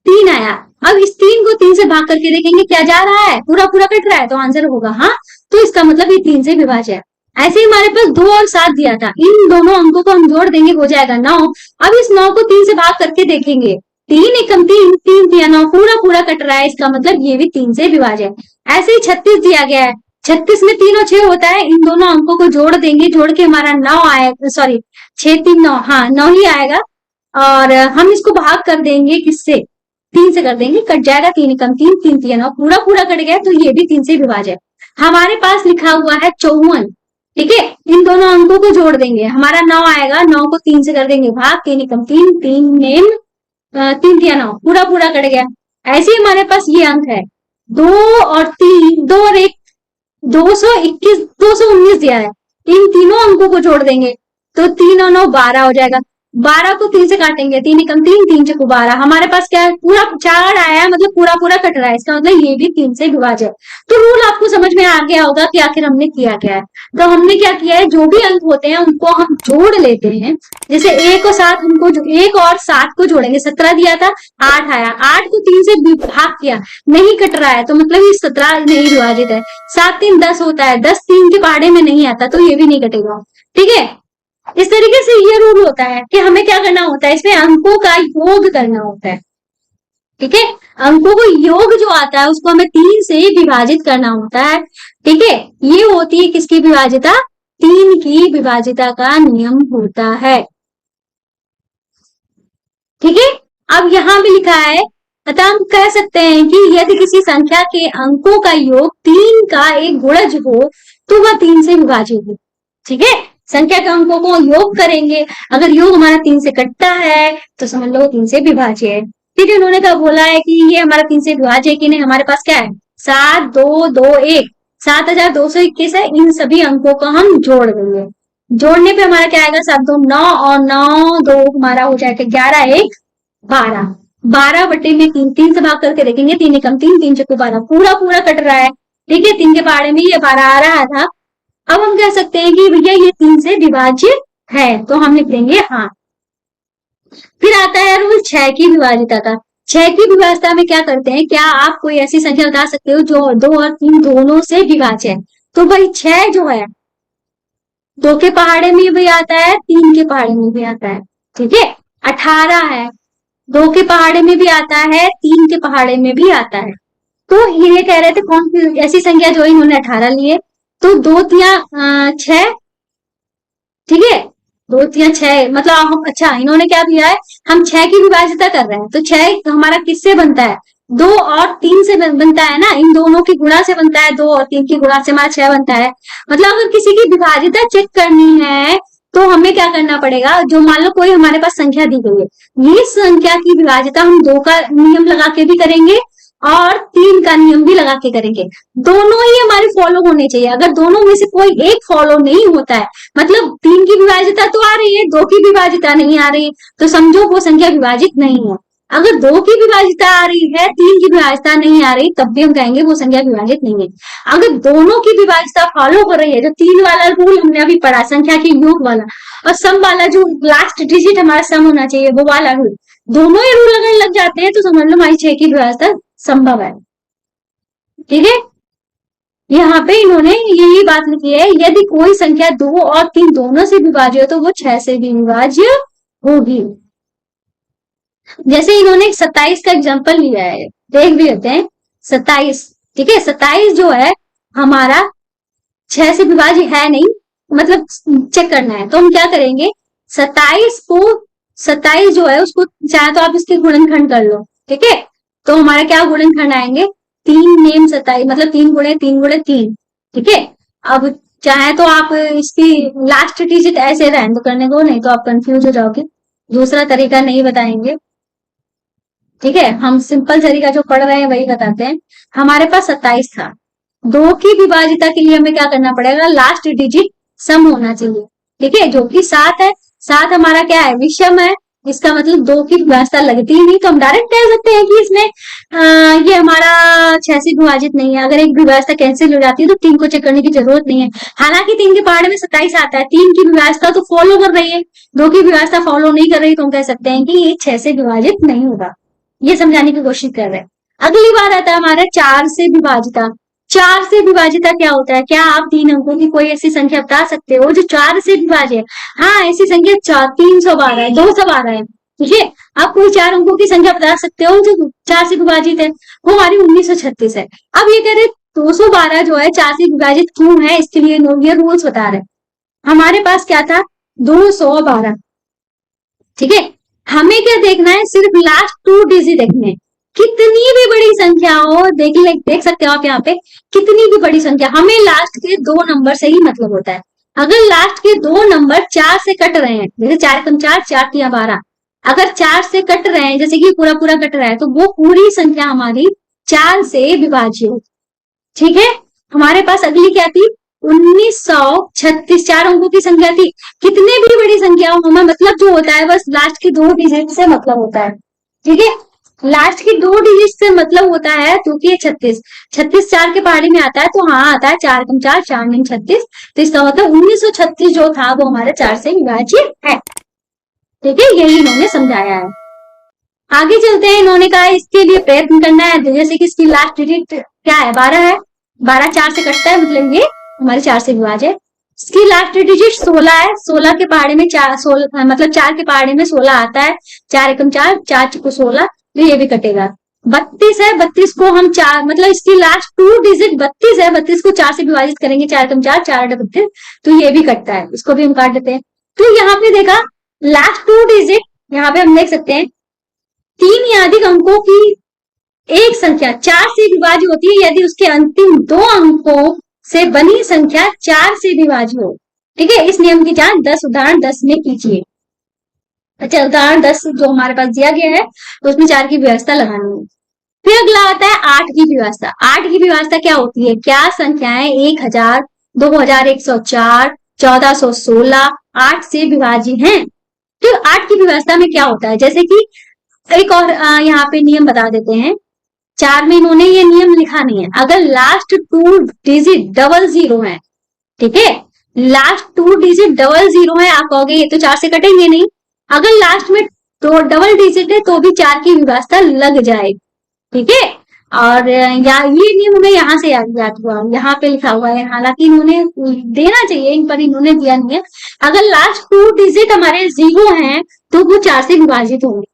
3 आया। अब इस 3 को 3 से भाग करके देखेंगे क्या जा रहा है, पूरा पूरा कट रहा है, तो आंसर होगा हाँ। तो इसका मतलब ये 3 से विभाज्य है। ऐसे ही हमारे पास 2 और 7 दिया था, इन दोनों अंकों को हम जोड़ देंगे, हो जाएगा 9। अब इस 9 को 3 से भाग करके देखेंगे, 3 एकम 3, 3 दिया 9, पूरा पूरा कट रहा है, इसका मतलब ये भी 3 से विभाज्य है। ऐसे ही 36 दिया गया है, 36 में 3 और 6 होता है, इन दोनों अंकों को जोड़ देंगे, जोड़ के हमारा 9 आएगा, सॉरी 6 3 9, हाँ 9 ही आएगा। और हम इसको भाग कर देंगे किससे, 3 से कर देंगे, कट जाएगा, 3 एकम 3, 3 3 9, पूरा पूरा कट गया, तो ये भी 3 से विभाज्य है। हमारे पास लिखा हुआ है 54। ठीक है, इन दोनों अंकों को जोड़ देंगे, हमारा 9 आएगा, 9 को 3 से कर देंगे भाग, 3 एकम 3, 3 नेम 3 3 9, पूरा पूरा कट गया। ऐसे ही हमारे पास ये अंक है 2 और 3, 2 और 1, 221, 219 दिया है, इन तीनों अंकों को जोड़ देंगे तो 3 और 9 12 हो जाएगा। 12 को 3 से काटेंगे, 3 एकम 3, 3 6 12, हमारे पास क्या है, पूरा 4 आया है, मतलब पूरा पूरा कट रहा है, इसका मतलब ये भी 3 से विभाज्य है। तो रूल आपको समझ में आ गया होगा कि आखिर हमने किया क्या है। तो हमने क्या किया है, जो भी अंक होते हैं उनको हम जोड़ लेते हैं। जैसे 1 और 7, उनको 1 और 7 को जोड़ेंगे, 17 दिया था, 8 आया, 8 को 3 से भाग किया, नहीं कट रहा है, तो मतलब ये 17 नहीं विभाजित है। 7 3 10 होता है, 10 3 के पहाड़े में नहीं आता, तो ये भी नहीं कटेगा। ठीक है, इस तरीके से ये रूल होता है कि हमें क्या करना होता है, इसमें अंकों का योग करना होता है। ठीक है, अंकों को योग जो आता है उसको हमें 3 से विभाजित करना होता है। ठीक है, ये होती है किसकी विभाज्यता, 3 की विभाज्यता का नियम होता है। ठीक है, अब यहाँ भी लिखा है, अतः हम कह सकते हैं कि यदि किसी संख्या के अंकों का योग 3 का एक गुणज हो तो वह 3 से विभाजित हो। ठीक है, संख्या के अंकों को योग करेंगे, अगर योग हमारा 3 से कटता है तो समझ लो 3 से विभाज्य है। फिर इन्होंने क्या बोला है कि ये हमारा 3 से विभाज्य है कि नहीं, हमारे पास क्या है 7 2 2 1, 7221 है, इन सभी अंकों को हम जोड़ देंगे। जोड़ने पे हमारा क्या आएगा, 7 2 9 और 9 2 हमारा हो जाएगा 11 1 12, 12 बटे में 3, 3 से भाग करके देखेंगे, 3 एकम 3, 3 6 12, पूरा पूरा कट रहा है। ठीक है, 3 के पहाड़े में ये 12 आ रहा था। अब हम कह सकते हैं कि भैया ये 3 से विभाज्य है, तो हम लिख देंगे हाँ। फिर आता है रूल 6 की विभाज्यता का। 6 की विभाज्यता में क्या करते हैं, क्या आप कोई ऐसी संख्या बता सकते हो जो 2 और 3 दोनों से विभाज्य है, तो भाई 6 जो है 2 के पहाड़े में भी आता है, 3 के पहाड़े में भी आता है। ठीक है, 18 है, 2 के पहाड़े में भी आता है, 3 के पहाड़े में भी आता है। तो ये कह रहे थे कौन सी ऐसी संख्या जो इन्होंने 18 लिए, तो 2 तिया 6, ठीक है 2 तिया 6, मतलब अच्छा इन्होंने क्या दिया है, हम 6 की विभाज्यता कर रहे हैं, तो 6 हमारा किससे बनता है, 2 और 3 से बनता है ना, इन दोनों की गुणा से बनता है, 2 और 3 की गुणा से हमारा 6 बनता है। मतलब अगर किसी की विभाज्यता चेक करनी है तो हमें क्या करना पड़ेगा, जो मान लो कोई हमारे पास संख्या दी गई है, ये संख्या की विभाज्यता हम 2 का नियम लगा के भी करेंगे और 3 का नियम भी लगा के करेंगे। दोनों ही हमारे फॉलो होने चाहिए। अगर दोनों में से कोई एक फॉलो नहीं होता है, मतलब 3 की विभाजिता तो आ रही है, 2 की विभाजिता नहीं आ रही, तो समझो वो संख्या विभाजित नहीं है। अगर 2 की विभाजिता आ रही है, 3 की विभाजिता नहीं आ रही, तब भी हम कहेंगे वो संख्या विभाजित नहीं है। अगर दोनों की विभाजिता फॉलो हो रही है, जो 3 वाला रूल हमने अभी पढ़ा, संख्या के योग वाला, और सम वाला जो लास्ट डिजिट हमारा सम होना चाहिए, वो वाला रूल, दोनों ही रूल अगर लग जाते हैं तो समझ लो हमारी 6 की विभाजिता संभव है। ठीक है, यहाँ पे इन्होंने यही बात लिखी है, यदि कोई संख्या 2 और 3 दोनों से विभाज्य हो तो वो 6 से भी विभाज्य होगी। जैसे इन्होंने 27 का एग्जांपल लिया है, देख भी लेते हैं। 27, ठीक है, 27 जो है हमारा 6 से विभाज्य है नहीं, मतलब चेक करना है, तो हम क्या करेंगे, 27 जो है उसको चाहे तो आप इसके गुणनखंड कर लो। ठीक है, तो हमारा क्या गुणनखंड आएंगे, 3 नेम 27, मतलब 3 गुणे 3 गुणे 3। ठीक है, अब चाहे तो आप इसकी लास्ट डिजिट ऐसे रहने करने को, नहीं तो आप कंफ्यूज हो जाओगे, दूसरा तरीका नहीं बताएंगे। ठीक है, हम सिंपल तरीका जो पढ़ रहे हैं वही बताते हैं। हमारे पास 27 था, 2 की विभाजिता के लिए हमें क्या करना पड़ेगा, लास्ट डिजिट सम होना चाहिए। ठीक है, जो कि 7 है, 7 हमारा क्या है, विषम है, इसका मतलब 2 की विभाजिता लगती ही नहीं, तो हम डायरेक्ट कह सकते हैं कि इसमें ये हमारा 6 से विभाजित नहीं है। अगर एक विभाजिता कैंसिल हो जाती है तो 3 को चेक करने की जरूरत नहीं है। हालांकि 3 के पहाड़े में 27 आता है, 3 की विभाजिता तो फॉलो कर रही है, 2 की विभाजिता फॉलो नहीं कर रही, तो हम कह सकते हैं कि ये 6 से विभाजित नहीं होगा। ये समझाने की कोशिश कर रहे हैं। अगली बार आता है हमारा 4 से विभाजिता। 4 से विभाजिता क्या होता है, क्या आप 3 अंकों की कोई ऐसी संख्या बता सकते हो जो 4 से विभाज्य है? हाँ, ऐसी संख्या 312 है, 212 है। ठीक है, आप कोई 4 अंकों की संख्या बता सकते हो जो 4 से विभाजित है, वो हमारी 1936 है। अब ये कह रहे 212 जो है 4 से विभाजित क्यों है, इसके लिए ये रूल्स बता रहे हैं। हमारे पास क्या था, 212। ठीक है, हमें क्या देखना है, सिर्फ लास्ट 2 डिजिट देखने हैं। कितनी भी बड़ी संख्या हो, देख सकते हो आप यहाँ पे, कितनी भी बड़ी संख्या, हमें लास्ट के 2 नंबर से ही मतलब होता है। अगर लास्ट के 2 नंबर 4 से कट रहे हैं, जैसे 4 कम 4, 4 तिया 12, अगर 4 से कट रहे हैं, जैसे कि पूरा पूरा कट रहा है, तो वो पूरी संख्या हमारी 4 से विभाज्य हो। ठीक है, हमारे पास अगली क्या थी, 1936, 4 अंकों की संख्या थी। कितने भी बड़ी संख्या हो, हमें मतलब जो होता है बस लास्ट की 2 डिजिट से मतलब होता है। ठीक है, लास्ट की 2 डिजिट से मतलब होता है, क्योंकि ये 36 4 के पहाड़ी में आता है, तो हाँ आता है 4 कम 4, 4 नहीं 36, तो इसका मतलब 1936 जो था वो हमारे 4 से विभाज्य है। ठीक है, यही इन्होंने समझाया है। आगे चलते हैं, इन्होंने कहा इसके लिए प्रयत्न करना है, जैसे कि इसकी लास्ट डिजिट क्या है, 12 है, 12 4 से कटता है, मतलब ये हमारे 4 से विभाज्य है। इसकी लास्ट डिजिट 16 है, 16 के पहाड़े में 4, 16 मतलब 4 के पहाड़े में 16 आता है, 4 एकम 4, 4 को 16, तो ये भी कटेगा। 32 है, 32 को हम 4, मतलब इसकी लास्ट 2 डिजिट 32 है, 32 को 4 से विभाजित करेंगे, 4 एकम 4, 4 8 32, तो ये भी कटता है, इसको भी हम काट देते हैं। तो यहाँ पे देखा लास्ट 2 डिजिट, यहाँ पे हम देख सकते हैं 3 या अधिक अंकों की एक संख्या 4 से विभाज्य होती है यदि उसके अंतिम 2 अंकों से बनी संख्या 4 से विभाज्य हो। ठीक है, इस नियम की जांच 10 उदाहरण 10 में कीजिए। अच्छा, उदाहरण 10 जो हमारे पास दिया गया है, तो उसमें 4 की व्यवस्था लगानी है। फिर अगला आता है 8 की व्यवस्था। 8 की व्यवस्था क्या होती है, क्या संख्याएं 1000, 2104, 1416 8 से विभाज्य हैं? तो 8 की व्यवस्था में क्या होता है, जैसे कि एक और यहाँ पे नियम बता देते हैं। 4 में इन्होंने ये नियम लिखा नहीं है, अगर लास्ट 2 डिजिट डबल 0 है, ठीक है, लास्ट 2 डिजिट डबल 0 है, आप कहोगे ये तो 4 से कटेंगे नहीं। अगर लास्ट में तो डबल डिजिट है तो भी 4 की व्यवस्था लग जाए। ठीक है, और ये नियम हमें यहाँ से याद हुआ, यहाँ पे लिखा हुआ है, हालांकि इन्होंने देना चाहिए, इन पर इन्होंने दिया नहीं है। अगर लास्ट 2 डिजिट हमारे 0 हैं तो वो 4 से विभाजित होंगे।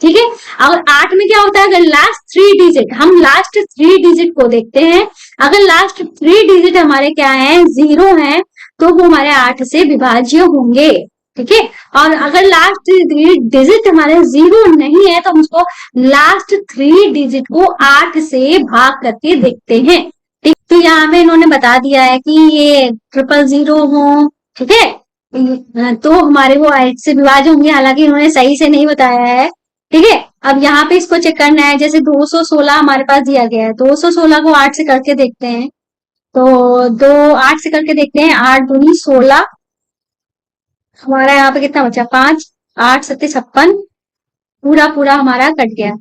ठीक है, और 8 में क्या होता है, अगर लास्ट 3 डिजिट, हम लास्ट 3 डिजिट को देखते हैं, अगर लास्ट 3 डिजिट हमारे क्या है, 0 है, तो वो हमारे 8 से विभाज्य होंगे। ठीक है, और अगर लास्ट 3 डिजिट हमारे 0 नहीं है तो हम उसको लास्ट 3 डिजिट को 8 से भाग करके देखते हैं। ठीक, तो यहाँ पे इन्होंने बता दिया है कि ये 000 हो, ठीक है, तो हमारे वो 8 से विभाज्य होंगे, हालांकि इन्होंने सही से नहीं बताया है। ठीक है, अब यहाँ पे इसको चेक करना है, जैसे 216 हमारे पास दिया गया है, 216 को 8 से करके देखते हैं। तो 8 से करके देखते हैं, 8 दूनी 16, हमारा यहाँ पे कितना बचा, 5, 8 सत्ते 56, पूरा पूरा हमारा कट गया।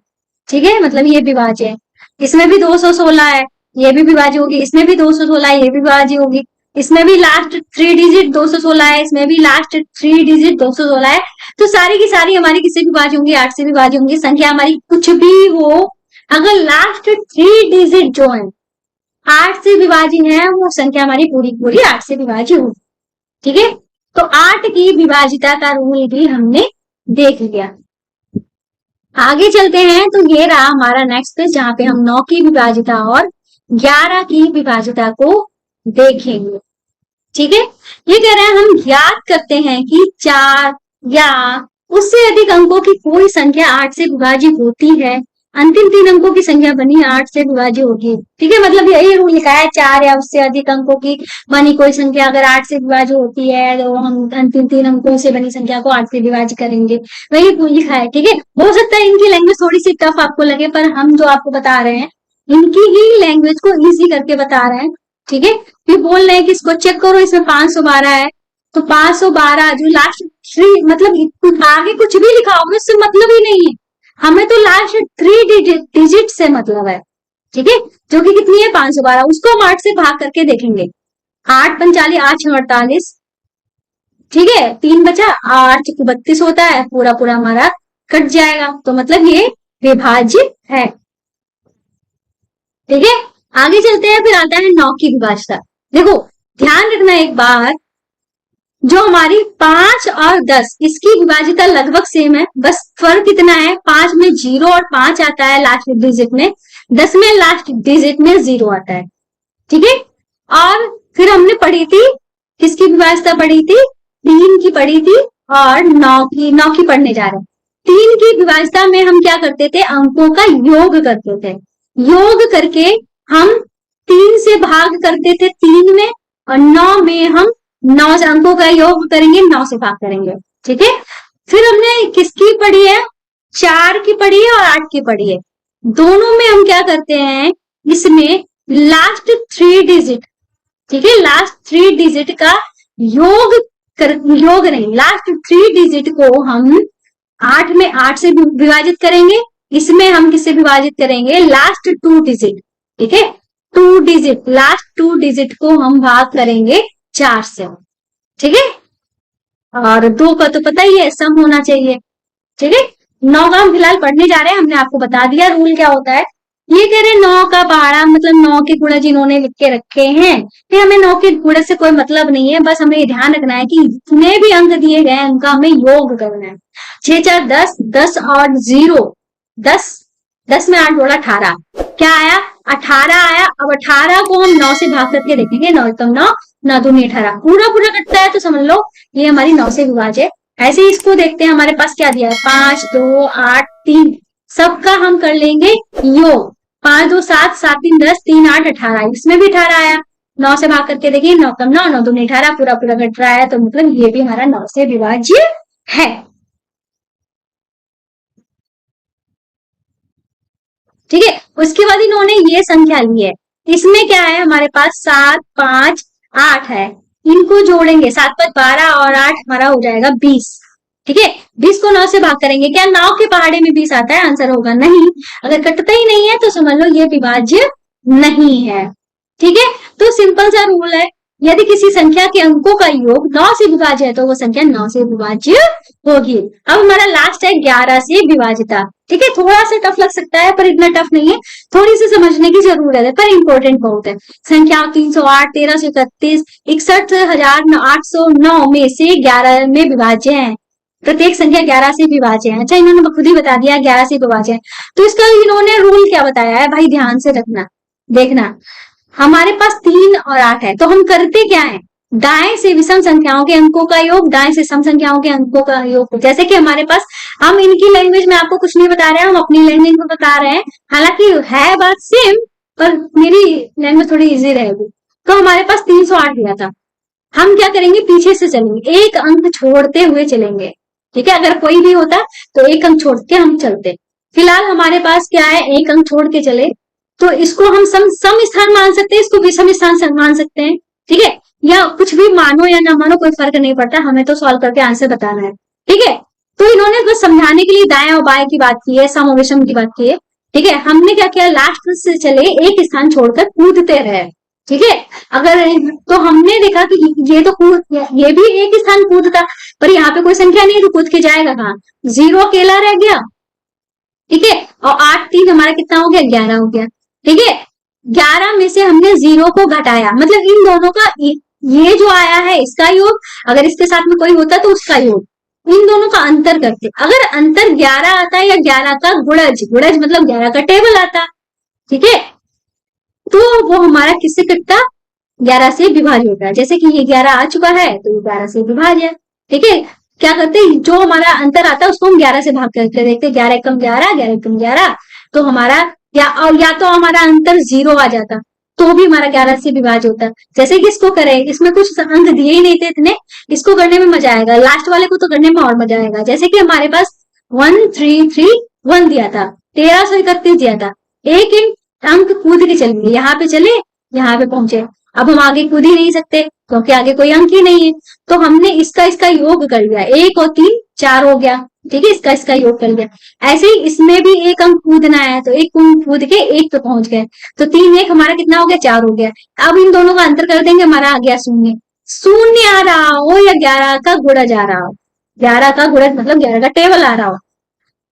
ठीक है, मतलब ये विभाज्य है। इसमें भी 216 है, ये भी विभाज्य होगी। इसमें भी 216 है, ये भी विभाज्य होगी। इसमें भी लास्ट 3 डिजिट 216 है, इसमें भी लास्ट 3 डिजिट 216 है। तो सारी की सारी हमारी किससे विभाज्य होंगी, 8 से विभाज्य होंगी। संख्या हमारी कुछ भी हो, अगर लास्ट 3 डिजिट जो है 8 से विभाज्य है, वो संख्या हमारी पूरी पूरी 8 से विभाज्य होगी। ठीक है, तो 8 की विभाजिता का रूल भी हमने देख लिया। आगे चलते हैं, तो ये रहा हमारा नेक्स्ट पेज, जहां पे हम 9 की विभाजिता और 11 की विभाजिता को देखेंगे। ठीक है, ये कह रहे हैं हम ज्ञात करते हैं कि 4 या उससे अधिक अंकों की कोई संख्या 8 से विभाजित होती है। अंतिम 3 अंकों की संख्या बनी 8 से विभाजित होगी। ठीक है, मतलब यही रूल लिखा है, 4 या उससे अधिक अंकों की बनी कोई संख्या अगर 8 से विभाजित होती है, तो हम अंतिम 3 अंकों से बनी संख्या को 8 से विभाजित करेंगे। वही लिखा है। ठीक है, हो सकता है इनकी लैंग्वेज थोड़ी सी टफ आपको लगे, पर हम जो आपको बता रहे हैं इनकी ही लैंग्वेज को इजी करके बता रहे हैं। ठीक है, ये बोल रहे हैं कि इसको चेक करो, इसमें 512 है, तो 512 जो लास्ट 3, मतलब आगे कुछ भी लिखा होगा उससे मतलब ही नहीं है, हमें तो लास्ट 3 डिजिट से मतलब है। ठीक है, जो कि कितनी है, 512, उसको हम 8 से भाग करके देखेंगे। 8 पंचाली 8 48, ठीक है, 3 बचा, 8 32 होता है, पूरा पूरा हमारा कट जाएगा, तो मतलब ये विभाज्य है। ठीक है, आगे चलते हैं, फिर आता है 9 की विभाजिता। देखो ध्यान रखना एक बार, जो हमारी 5 और 10 इसकी विभाजिता लगभग सेम है, बस फर्क कितना है, 5 में 0 और 5 आता है लास्ट डिजिट में, 10 में लास्ट डिजिट में 0 आता है। ठीक है, और फिर हमने पढ़ी थी, किसकी विभाजिता पढ़ी थी, 3 की पढ़ी थी, और 9 की पढ़ने जा रहे हैं। 3 की विभाजिता में हम क्या करते थे, अंकों का योग करते थे, योग करके हम 3 से भाग करते थे 3 में, और 9 में हम 9 अंकों का योग करेंगे, 9 से भाग करेंगे। ठीक है, फिर हमने किसकी पढ़ी है, 4 की पढ़ी है और 8 की पढ़ी है। दोनों में हम क्या करते हैं, इसमें लास्ट 3 डिजिट, ठीक है, लास्ट 3 डिजिट का योग योग नहीं, लास्ट 3 डिजिट को हम 8 में 8 से विभाजित करेंगे, इसमें हम किससे विभाजित करेंगे, लास्ट 2 डिजिट। ठीक है, 2 डिजिट, लास्ट 2 डिजिट को हम भाग करेंगे 4 से। ठीक है, और 2 का तो पता ही है, सम होना चाहिए। ठीक है, 9 का हम फिलहाल पढ़ने जा रहे हैं, हमने आपको बता दिया रूल क्या होता है। ये कह रहे 9 का पहाड़ा, मतलब 9 के गुणज इन्होंने लिख के रखे हैं, फिर हमें 9 के गुणज से कोई मतलब नहीं है, बस हमें ध्यान रखना है कि जितने भी अंक दिए गए हैं उनका हमें योग करना है। 6 4 10, 10 और 0 10, 10 में 8 जोड़ा 18, क्या आया, 18 आया। अब 18 को हम 9 से भाग करके देखेंगे, 9 तो 9, 9 दूनी 18, पूरा पूरा कटता है, तो समझ लो ये हमारी 9 से विभाज्य है। ऐसे ही इसको देखते हैं, हमारे पास क्या दिया है, 5 2 8 3, सबका हम कर लेंगे योग, 5 2 7, 7 3 10, 3 8 18, इसमें भी 18 आया, 9 से भाग करके देखिए, 9 कम 9, 9 दूनी 18, पूरा पूरा कट रहा है, तो मतलब ये भी हमारा 9 से विभाज्य है। ठीक है, उसके बाद इन्होंने ये संख्या ली है, इसमें क्या है, हमारे पास 7 5 8 है, इनको जोड़ेंगे, 7 5 12 और 8 हमारा हो जाएगा 20। ठीक है, 20 को 9 से भाग करेंगे, क्या 9 के पहाड़े में 20 आता है, आंसर होगा नहीं। अगर कटता ही नहीं है तो समझ लो ये विभाज्य नहीं है। ठीक है, तो सिंपल सा रूल है, यदि किसी संख्या के अंकों का योग 9 से विभाज्य है तो वो संख्या 9 से विभाज्य होगी। अब हमारा लास्ट है 11 से विभाजिता। ठीक है, थोड़ा सा टफ लग सकता है पर इतना टफ नहीं है, थोड़ी सी समझने की जरूरत है, पर इंपॉर्टेंट बहुत है। संख्या 308, 1331, 61,809 में से 11 में विभाज्य है, प्रत्येक संख्या 11 से विभाज्य है। अच्छा, इन्होंने खुद ही बता दिया 11 से विभाज्य है, तो इसका इन्होंने रूल क्या बताया है भाई, ध्यान से रखना, देखना। हमारे पास 3 और 8 है, तो हम करते क्या है, दाएं से विषम संख्याओं के अंकों का योग, दाएं से सम संख्याओं के अंकों का योग। जैसे कि हमारे पास, हम इनकी लैंग्वेज में आपको कुछ नहीं बता रहे हैं, हम अपनी लैंग्वेज में बता रहे हैं, हालांकि है बात सेम, पर मेरी लैंग्वेज थोड़ी इजी रहेगी। तो हमारे पास 308 दिया था, हम क्या करेंगे, पीछे से चलेंगे, एक अंक छोड़ते हुए चलेंगे। ठीक है, अगर कोई भी होता तो एक अंक छोड़ के हम चलते, फिलहाल हमारे पास क्या है, एक अंक छोड़ के चले तो इसको हम सम स्थान मान सकते हैं, इसको विषम स्थान मान सकते हैं, ठीक है, या कुछ भी मानो या ना मानो कोई फर्क नहीं पड़ता, हमें तो सॉल्व करके आंसर बताना है, ठीक है। तो इन्होंने बस समझाने के लिए दाएं और बाएं की बात की है, सम और विषम की बात की है, ठीक है। हमने क्या किया, लास्ट से चले एक स्थान छोड़कर कूदते रहे, ठीक है। अगर तो हमने देखा कि ये तो ये भी एक स्थान कूदता, पर यहाँ पे कोई संख्या नहीं है तो कूद के जाएगा कहाँ, 0 अकेला रह गया, ठीक है। और 8 3 हमारा कितना हो गया, 11 हो गया, ठीक है। 11 में से हमने 0 को घटाया, मतलब इन दोनों का ये जो आया है इसका योग, अगर इसके साथ में कोई होता तो उसका योग, इन दोनों का अंतर करते, अगर अंतर 11 आता है या 11 का गुणज, गुणज मतलब 11 का टेबल आता, ठीक है, तो वो हमारा किससे कटता, 11 से विभाज्य होता है। जैसे कि ये 11 आ चुका है तो ये 11 से विभाज्य है, ठीक है। क्या करते हैं, जो हमारा अंतर आता है उसको हम 11 से भाग करके देखते हैं, 11 कम 11, 11 कम 11, तो हमारा या तो हमारा अंतर 0 आ जाता तो भी हमारा 11 से विभाज्य होता। जैसे कि इसको करें, इसमें कुछ अंक दिए ही नहीं थे इतने, इसको करने में मजा आएगा, लास्ट वाले को तो करने में और मजा आएगा। जैसे कि हमारे पास 1331 दिया था, 1331 दिया था, एक अंक कूद के चलेंगे, यहाँ पे चले, यहाँ पे पहुंचे, अब हम आगे कूद ही नहीं सकते क्योंकि आगे कोई अंक ही नहीं है, तो हमने इसका योग कर लिया, 1 और 3 4 हो गया, ठीक है, इसका योग कर लिया। ऐसे ही इसमें भी एक अंक कूदना है तो एक अंक कूद के 1 पे पहुंच गए, तो 3 1 हमारा कितना हो गया, 4 हो गया। अब इन दोनों का अंतर कर देंगे, हमारा आ गया 0, 0 आ रहा हो या 11 का गुणज आ रहा हो, 11 का गुणज मतलब 11 का टेबल आ रहा हो,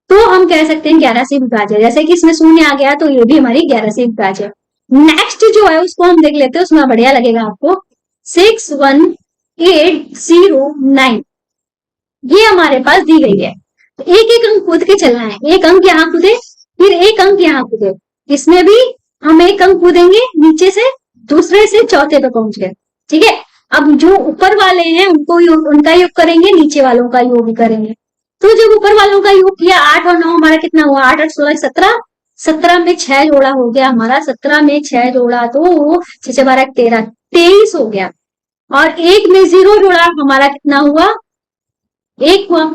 तो हम कह सकते हैं 11 से विभाज्य। जैसे कि इसमें 0 आ गया तो ये भी हमारी 11 से विभाज्य। नेक्स्ट जो है उसको हम देख लेते हैं, उसमें बढ़िया लगेगा आपको, 61809, ये हमारे पास दी गई है, तो एक एक अंक कूद के चलना है, एक अंक यहाँ कूदे फिर एक अंक यहाँ कूदे, इसमें भी हम एक अंक कूदेंगे नीचे से, दूसरे से चौथे पे पहुंच गए, ठीक है। अब जो ऊपर वाले हैं उनको उनका योग करेंगे, नीचे वालों का योग करेंगे। तो जब ऊपर वालों का योग किया, 8 और 9 हमारा कितना हुआ, 8 8 16 17, 17 में 6 जोड़ा हो गया हमारा, 17 में 6 जोड़ा तो 6 12 13, 23 हो गया, और एक में 0 जोड़ा हमारा कितना हुआ, 1 हुआ,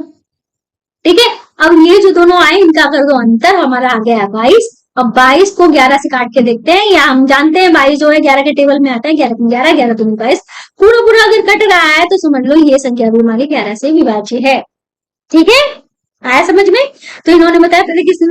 ठीक है। अब ये जो दोनों आए इनका कर दो अंतर, हमारा आ गया 22। अब 22 को 11 से काट के देखते हैं, या हम जानते हैं 22 जो है 11 के टेबल में आता है, 11 में 11, 11 दूनी 22, पूरा पूरा अगर कट रहा है तो समझ लो ये संख्या भी हमारी 11 से विभाज्य है, ठीक है, आया समझ में। तो इन्होंने बताया पहले किसी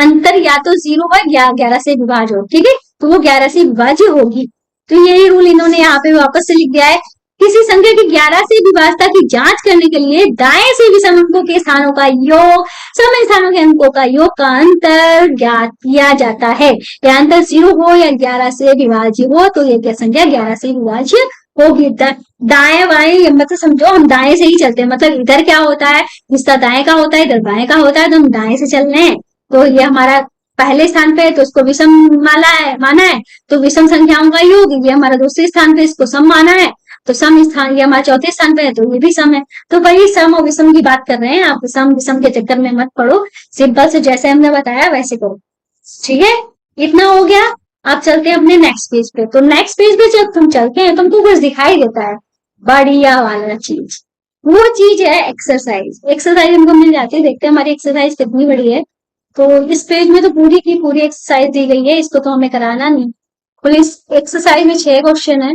अंतर या तो 0 हो या 11 से विभाज्य हो, ठीक है, तो वो 11 से विभाज्य होगी। तो यही रूल इन्होंने यहाँ पे वापस से लिख दिया है, किसी संख्या की 11 से विभाज्यता की जांच करने के लिए दाएं से विषम अंकों के स्थानों का योग, सम स्थानों के अंकों का योग का अंतर ज्ञात किया जाता है। या अंतर 0 हो या 11 से विभाज्य हो तो ये क्या संख्या 11 से विभाज्य होगी। दाएं बाएं मतलब समझो हम दाएं से ही चलते हैं, मतलब इधर क्या होता है, इसका दाएं का होता है, इधर बाएं का होता है, तो हम दाएं से चल रहे हैं, तो ये हमारा पहले स्थान पे है तो उसको विषम माना है, तो विषम संख्याओं का योग, ये हमारा दूसरे स्थान पे इसको सम माना है, तो सम स्थान ये हमारे चौथे स्थान पे है तो ये भी सम है। तो वही सम और विषम की बात कर रहे हैं, आप सम विषम के चक्कर में मत पड़ो, सिंपल से जैसे हमने बताया वैसे करो, ठीक है। इतना हो गया, आप चलते हैं अपने नेक्स्ट पेज पे। तो नेक्स्ट पेज पे जब तुम चलते हैं तुमको कुछ दिखाई देता है बढ़िया वाला चीज, वो चीज है एक्सरसाइज। एक्सरसाइज हमको मिल जाती है, देखते हैं हमारी एक्सरसाइज कितनी बड़ी है। तो इस पेज में तो पूरी की पूरी एक्सरसाइज दी गई है, इसको तो हमें कराना नहीं। तो इस एक्सरसाइज में 6 क्वेश्चन है।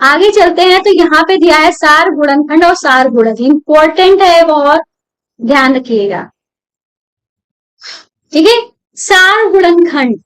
आगे चलते हैं तो यहाँ पे दिया है सार गुणनखंड और सार गुणज, इंपॉर्टेंट है वो, और ध्यान रखिएगा, ठीक है। सार गुणनखंड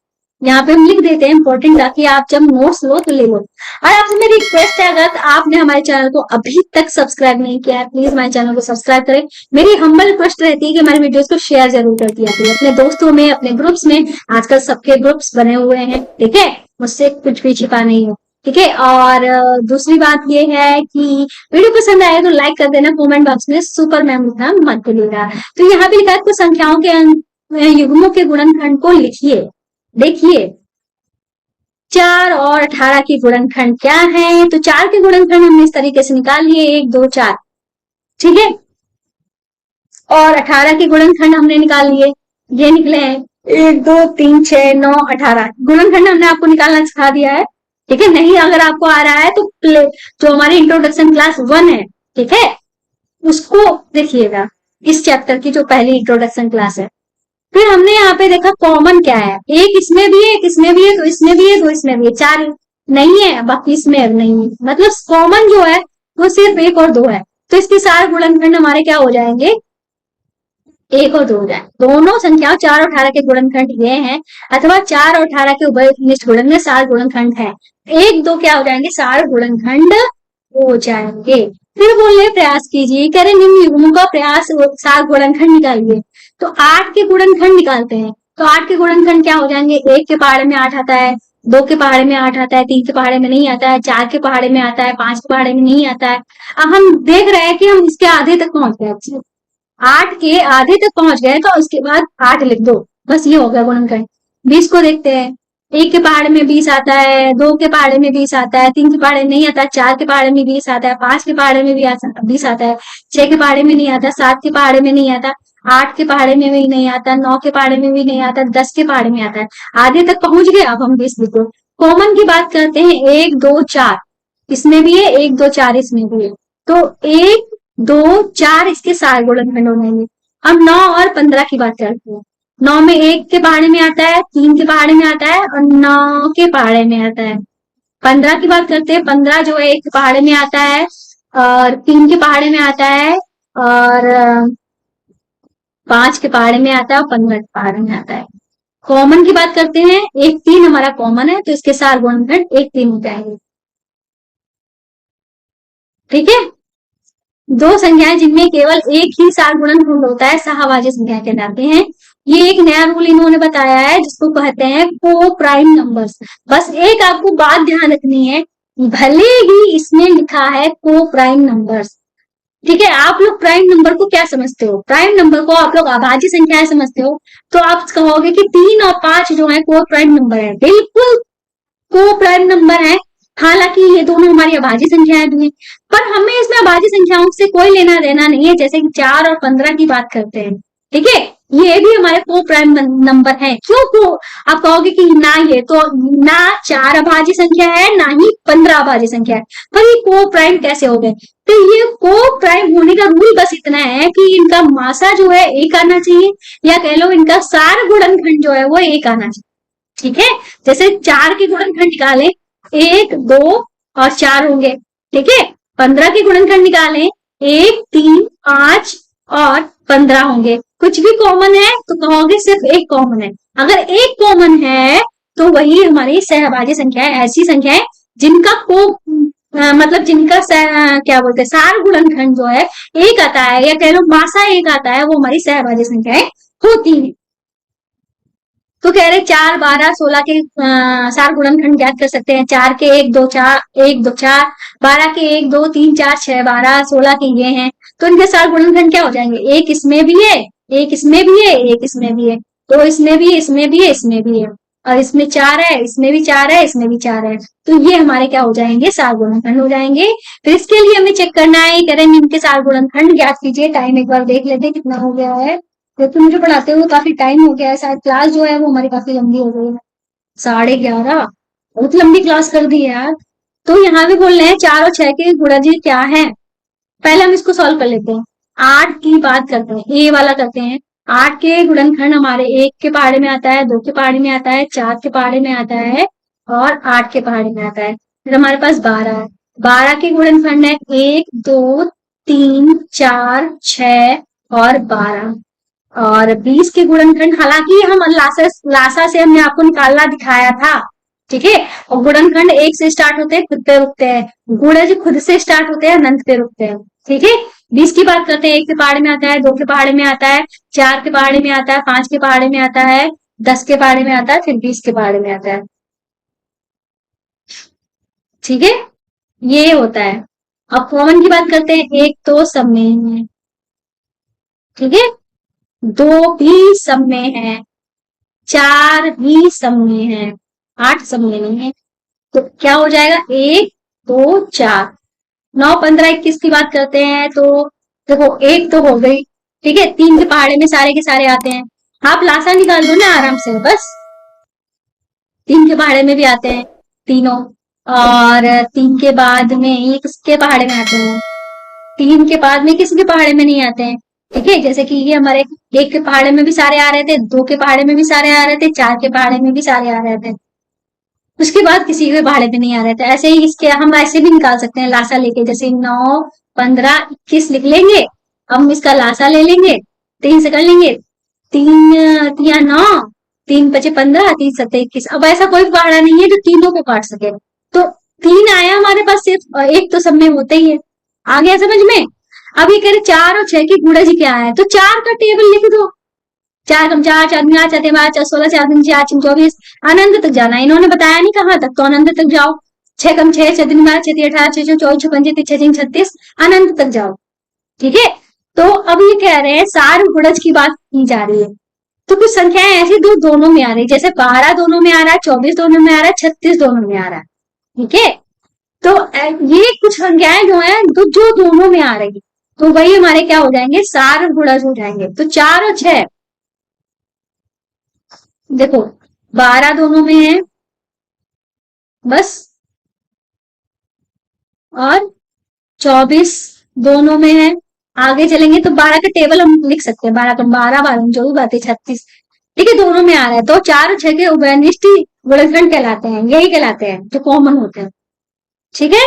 यहाँ पे हम लिख देते हैं इंपॉर्टेंट, ताकि आप जब नोट्स लो तो ले लो। और आपसे मेरी रिक्वेस्ट है, अगर आपने हमारे चैनल को अभी तक सब्सक्राइब नहीं किया है, प्लीज हमारे चैनल को सब्सक्राइब करें। मेरी हम्बल रिक्वेस्ट रहती है कि हमारे वीडियोस को शेयर जरूर कर दिया करें अपने दोस्तों में, अपने ग्रुप्स में, आजकल सबके ग्रुप्स बने हुए हैं, ठीक है, मुझसे कुछ भी छिपा नहीं है, ठीक है। और दूसरी बात ये है कि वीडियो पसंद आए तो लाइक कर देना, कमेंट बॉक्स में सुपर मैम लिखना मत भूलिएगा। तो यहाँ पे लिखा है तो संख्याओं के युग्मों के गुणनखंड को लिखिए। देखिए 4 और 18 की गुणनखंड क्या है, तो 4 के गुणनखंड हमने इस तरीके से निकाल लिए, 1 2 4, ठीक है। और 18 के गुणनखंड हमने निकाल लिए, ये निकले हैं 1 2 3 6 9 18 गुणनखंड हमने आपको निकालना सिखा दिया है, ठीक है। नहीं अगर आपको आ रहा है तो जो हमारी इंट्रोडक्शन क्लास 1 है, ठीक है, उसको देखिएगा, इस चैप्टर की जो पहली इंट्रोडक्शन क्लास है। फिर हमने यहाँ पे देखा कॉमन क्या है, एक इसमें भी है, एक इसमें भी है, तो इसमें भी है, तो इसमें भी है, चार नहीं है, बाकी इसमें नहीं है, मतलब कॉमन जो है वो सिर्फ एक और दो है। तो इसके सारे गुणनखंड हमारे क्या हो जाएंगे, एक और दो हो जाए। दोनों संख्याओं 4 और 18 के गुणनखंड ये हैं, अथवा 4 और 18 के उभयनिष्ठ गुणन में 7 गुणनखंड है, एक दो क्या हो जाएंगे, 4 गुणनखंड हो जाएंगे। फिर बोले प्रयास कीजिए, कह रहे निम्न युग्मों का प्रयास 7 गुणनखंड निकालिए। तो 8 के गुणनखंड निकालते हैं। तो 8 के गुणनखंड क्या हो जाएंगे, 1 के पहाड़े में 8 आता है, 2 के पहाड़े में 8 आता है, 3 के पहाड़े में नहीं आता है, 4 के पहाड़े में आता है, 5 के पहाड़े में नहीं आता है। अब हम देख रहे हैं कि हम इसके आधे तक पहुंच गए, 8 के आधे तक पहुंच गए, तो उसके बाद 8 लिख दो, बस ये हो गया गुणनखंड। 20 को देखते हैं, 1 के पहाड़े में 20 आता है, 2 के पहाड़े में 20 आता है, 3 के पहाड़े में नहीं आता, 4 के पहाड़े में 20 आता है, 5 के पहाड़े में भी 20 आता है, 6 के पहाड़े में नहीं आता, 7 के पहाड़े में नहीं आता, 8 के पहाड़े में भी नहीं आता, 9 के पहाड़े में भी नहीं आता, 10 के पहाड़े में आता है। आधे तक पहुंच गए, अब हम 20 लिखो। कॉमन की बात करते हैं, 1 2 4 इसमें भी है, 1 2 4 इसमें भी है, तो 1 2 4 इसके सारे गुणनखंड हो जाएंगे। अब 9 और 15 की बात करते हैं। 9 में 1 के पहाड़े में आता है, 3 के पहाड़े में आता है और 9 के पहाड़े में आता है। 15 की बात करते हैं, 15 जो है 1 के पहाड़े में आता है और 3 के पहाड़े में आता है और 5 के पहाड़े में आता है और 15 के पहाड़े में आता है। कॉमन की बात करते हैं, 1 3 हमारा कॉमन है, तो इसके सारे गुणनखंड 1 3 हो जाएंगे। ठीक है, दो संख्याएं जिनमें केवल एक ही सार गुणनखंड होता है सहभाज्य संख्या कहलाते हैं। ये एक नया रूल इन्होंने बताया है जिसको कहते हैं को प्राइम नंबर्स। बस एक आपको बात ध्यान रखनी है, भले ही इसमें लिखा है को प्राइम नंबर्स, ठीक है, आप लोग प्राइम नंबर को क्या समझते हो, प्राइम नंबर को आप लोग अभाज्य संख्याएं समझते हो, तो आप कहोगे कि 3 और 5 जो है को प्राइम नंबर है। बिल्कुल को प्राइम नंबर है, हालांकि ये दोनों हमारी अभाज्य संख्याएं भी हैं, पर हमें इसमें अभाज्य संख्याओं से कोई लेना देना नहीं है, जैसे कि 4 और 15 की बात करते हैं। ठीक है, ये भी हमारे को प्राइम नंबर है। क्यों को आप कहोगे कि ना ये तो ना 4 अभाज्य संख्या है ना ही 15 अभाज्य संख्या है, पर ये को प्राइम कैसे हो गए, तो ये को प्राइम होने का रूल बस इतना है कि इनका मासा जो है एक आना चाहिए, या कह लो इनका सार गुणनखंड जो है वो एक आना चाहिए। ठीक है, जैसे 4 के गुणनखंड निकालें, 1 2 और 4 होंगे। ठीक है, 15 के गुणनखंड निकालें, 1 3 5 और 15 होंगे। कुछ भी कॉमन है तो कहोगे सिर्फ एक कॉमन है, अगर एक कॉमन है तो वही हमारी सहभाज्य संख्या है, ऐसी संख्या है जिनका को मतलब जिनका क्या बोलते हैं सार गुणनखंड जो है एक आता है, या कह लो मासा एक आता है, वो हमारी सहभाज्य संख्याएं होती है। तो कह रहे 4 12 16 के सार गुणनखंड ज्ञात कर सकते हैं। 4 के 1 2 4 1 2 4, 12 के 1 2 3 4 6 12, 16 के ये हैं, तो इनके सार गुणनखंड क्या हो जाएंगे, एक इसमें भी है, एक इसमें भी है, एक इसमें भी है, तो इसमें भी इसमें भी है, इसमें भी है, और इसमें 4 है, इसमें भी 4 है, इसमें भी 4 है, तो ये हमारे क्या हो जाएंगे, सार गुणनखंड हो जाएंगे। तो इसके लिए हमें चेक करना है, कह रहे हैं इनके सार गुणनखंड ज्ञात कीजिए। टाइम एक बार देख लेते हैं कितना हो गया है, क्योंकि मुझे पढ़ाते हुए काफी टाइम हो गया है, शायद क्लास जो है वो हमारी काफी लंबी हो गई है, 11:30, बहुत लंबी क्लास कर दी है यार। तो यहाँ भी बोल रहे हैं 4 और 6 के गुणज क्या है, पहले हम इसको सॉल्व कर लेते हैं। 8 की बात करते हैं, ए वाला करते हैं। 8 के गुणनखंड हमारे 1 के पहाड़े में आता है, 2 के पहाड़े में आता है, 4 के पहाड़े में आता है और 8 के पहाड़े में आता है। फिर हमारे पास 12 है, 12 के गुणनखंड है 1 2 3 4 6 और 12, और 20 के गुणनखंड हालांकि हम लासा से हमने आपको निकालना दिखाया था। ठीक है, और गुणनखंड 1 से स्टार्ट होते हैं, खुद पे रुकते हैं, गुणज खुद से स्टार्ट होते हैं, अनंत पे रुकते हैं। ठीक है, 20 की बात करते हैं, 1 के पहाड़े में आता है, 2 के पहाड़े में आता है, 4 के पहाड़े में आता है, 5 के पहाड़े में आता है, 10 के पहाड़े में आता है, फिर 20 के पहाड़े में आता है। ठीक है, ये होता है। अब कॉमन की बात करते हैं, एक तो सब में है, ठीक है, 2 भी सब में है, 4 भी सब में है, 8 सब में नहीं है, तो क्या हो जाएगा 1 2 4। 9 15 21 की बात करते हैं, तो देखो एक तो हो गई, ठीक है, 3 के पहाड़े में सारे के सारे आते हैं, आप लासा निकाल दो ना आराम से, बस 3 के पहाड़े में भी आते हैं तीनों, और 3 के बाद में ये किसके पहाड़े में आते हैं, 3 के बाद में किसके पहाड़े में नहीं आते हैं, ठीक है, जैसे कि ये हमारे एक के पहाड़े में भी सारे आ रहे थे, 2 के पहाड़े में भी सारे आ रहे थे, 4 के पहाड़े में भी सारे आ रहे थे, उसके बाद किसी के पहाड़े पे नहीं आ रहे थे। ऐसे ही इसके हम ऐसे भी निकाल सकते हैं लासा लेके, जैसे 9, 15, 21 लिख लेंगे। हम इसका लासा ले लेंगे, 3 से कर लेंगे, 3 तिया 9, 3 पचे 15, 3 सत्ते 21। अब ऐसा कोई पहाड़ा नहीं है जो तीनों को काट सके, तो 3 आया हमारे पास सिर्फ, और एक तो सब में होते ही है। आ गया समझ में? अब ये कह रहे 4 और 6 की गुणज क्या है, तो 4 का टेबल लिख दो। 4 कम 4, 4 दूनी 8, 4 तेरह 12, 16, 4 दूनी 4, 6 24, अनंत तक जाना है। इन्होंने बताया नहीं कहाँ तक, तो अनंत तक जाओ। 6 कम 6, 6 दूनी 12, 6 तीन 18, 6 24, 6 पंजे 6 36, अनंत तक जाओ। ठीक है, तो अब ये कह रहे हैं सार गुणज की बात की जा रही है, तो कुछ संख्याएं ऐसी दोनों में आ रही है, जैसे 12 दोनों में आ रहा है, 24 दोनों में आ रहा है, 36 दोनों में आ रहा है। ठीक है, तो ये कुछ संख्याएं जो है जो दोनों में आ रही है, तो वही हमारे क्या हो जाएंगे, सार गुणज हो जाएंगे। तो 4 और 6 देखो, 12 दोनों में है बस, और 24 दोनों में है। आगे चलेंगे तो 12 का टेबल हम लिख सकते हैं, 12 कम 12, 12 जो भी बात है 36। ठीक है, दोनों में आ रहा है, तो 4 और 6 के उभयनिष्ठ गुणनखंड कहलाते हैं, यही कहलाते हैं जो कॉमन होते हैं। ठीक है,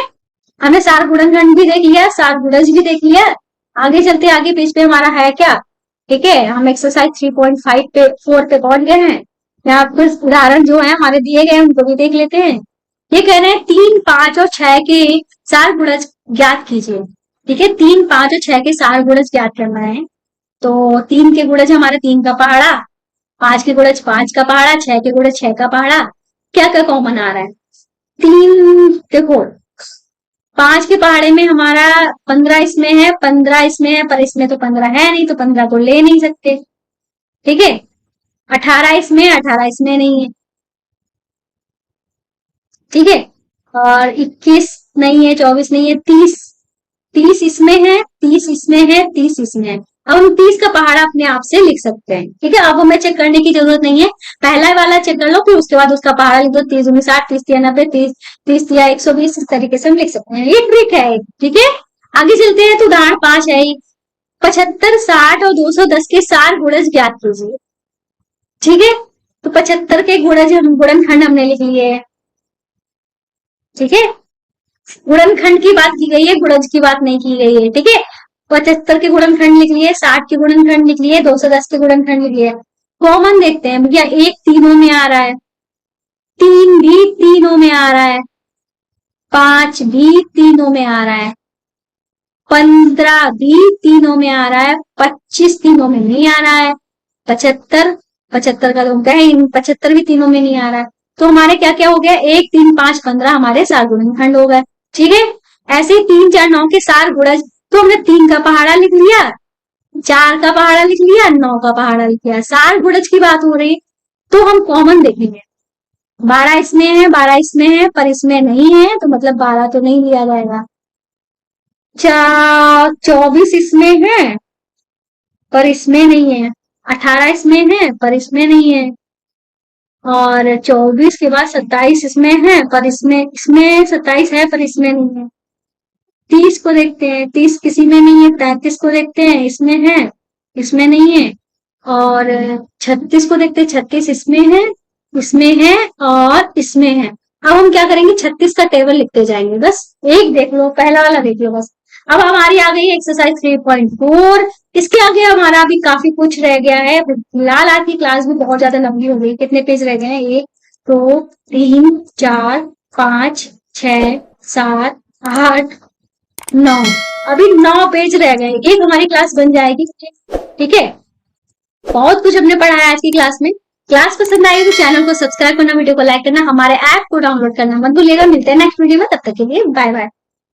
हमने सार गुणनखंड भी देख लिया, सार गुणज भी देख लिया। आगे चलते आगे पेज पे हमारा है क्या। ठीक है, हम एक्सरसाइज 3.5 पे 4 पे पहुंच गए हैं। यहाँ कुछ उदाहरण जो है हमारे दिए गए हैं उनको भी देख लेते हैं। ये कह रहे हैं 3, 5 और 6 के सार गुणज ज्ञात कीजिए। ठीक है, 3, 5 और 6 के सार गुणज ज्ञात करना है। तो 3 के गुणज हमारे 3 का पहाड़ा, 5 के गुणज 5 का पहाड़ा, 6 के गुणज 6 का पहाड़ा। क्या क्या कॉमन आ रहा है, 3 देखो, 5 के पहाड़े में हमारा 15 इसमें है, 15 इसमें है, पर इसमें तो 15 है नहीं, तो 15 को ले नहीं सकते। ठीक है, 18 इसमें, 18 इसमें नहीं है। ठीक है, और 21 नहीं है, 24 नहीं है, 30, 30 इसमें है, 30 इसमें है, 30 इसमें है। अब हम 30 का पहाड़ा अपने आप से लिख सकते हैं। ठीक है, अब हमें चेक करने की जरूरत नहीं है, पहला वाला चेक कर लो, फिर उसके बाद उसका पहाड़ा लिख दो। 30 दूनी 60, 30 तिया 90, 30 30 तिया 120, इस तरीके से हम लिख सकते हैं, ये ट्रिक है। ठीक है, आगे चलते हैं, तो उदाहरण 5 है, 75, 60 और 210 के सार गुणज ज्ञात कीजिए। ठीक है, तो 75 के गुणज गुणनखंड हमने लिख लिए है। ठीक है, गुणनखंड की बात की गई है, गुणज की बात नहीं की गई है। ठीक है, 75 के गुणनखंड लिख लिए, 60 के गुणनखंड लिख लिए, 210 के गुणनखंड लिख लिए। कॉमन देखते हैं भैया, 1 तीनों में आ रहा है, 3 भी तीनों में आ रहा है, 5 भी तीनों में आ रहा है, 15 भी तीनों में आ रहा है, 25 तीनों में नहीं आ रहा है, 75 75 का तो कहे 75 भी तीनों में नहीं आ रहा है। तो हमारे क्या क्या हो गया, 1 3 5 15 हमारे सार गुणनखंड हो गए। ठीक है, ऐसे 3 4 9 के सार गुणज, तो हमने 3 का पहाड़ा लिख लिया, 4 का पहाड़ा लिख लिया, 9 का पहाड़ा लिख लिया। सार गुणज की बात हो रही, तो हम कॉमन देखेंगे, 12 इसमें है, 12 इसमें है, पर इसमें नहीं है, तो मतलब 12 तो नहीं लिया जाएगा। 24 इसमें है, पर इसमें नहीं है, 18 इसमें है, पर इसमें नहीं है, और 24 के बाद 27 इसमें है, पर इसमें 27 है, पर इसमें नहीं है। 30 को देखते हैं, 30 किसी में नहीं है। 33 को देखते हैं, इसमें है, इसमें नहीं है। और 36 को देखते हैं, 36 इसमें है और इसमें है। अब हम क्या करेंगे, 36 का टेबल लिखते जाएंगे, बस एक देख लो, पहला वाला देख लो बस। अब हमारी आ गई एक्सरसाइज 3.4। इसके आगे हमारा अभी काफी कुछ रह गया है, फिलहाल आज की क्लास भी बहुत ज्यादा लंबी हो गई। कितने पेज रह गए हैं, 1 2 3 4 5 6 7 8 9, अभी 9 पेज रह गए, एक हमारी क्लास बन जाएगी। ठीक है, बहुत कुछ हमने पढ़ा है आज की क्लास में। क्लास पसंद आई तो चैनल को सब्सक्राइब करना, वीडियो को लाइक करना, हमारे ऐप को डाउनलोड करना मत भूलिएगा। मिलते हैं नेक्स्ट वीडियो में, तब तक के लिए बाय बाय।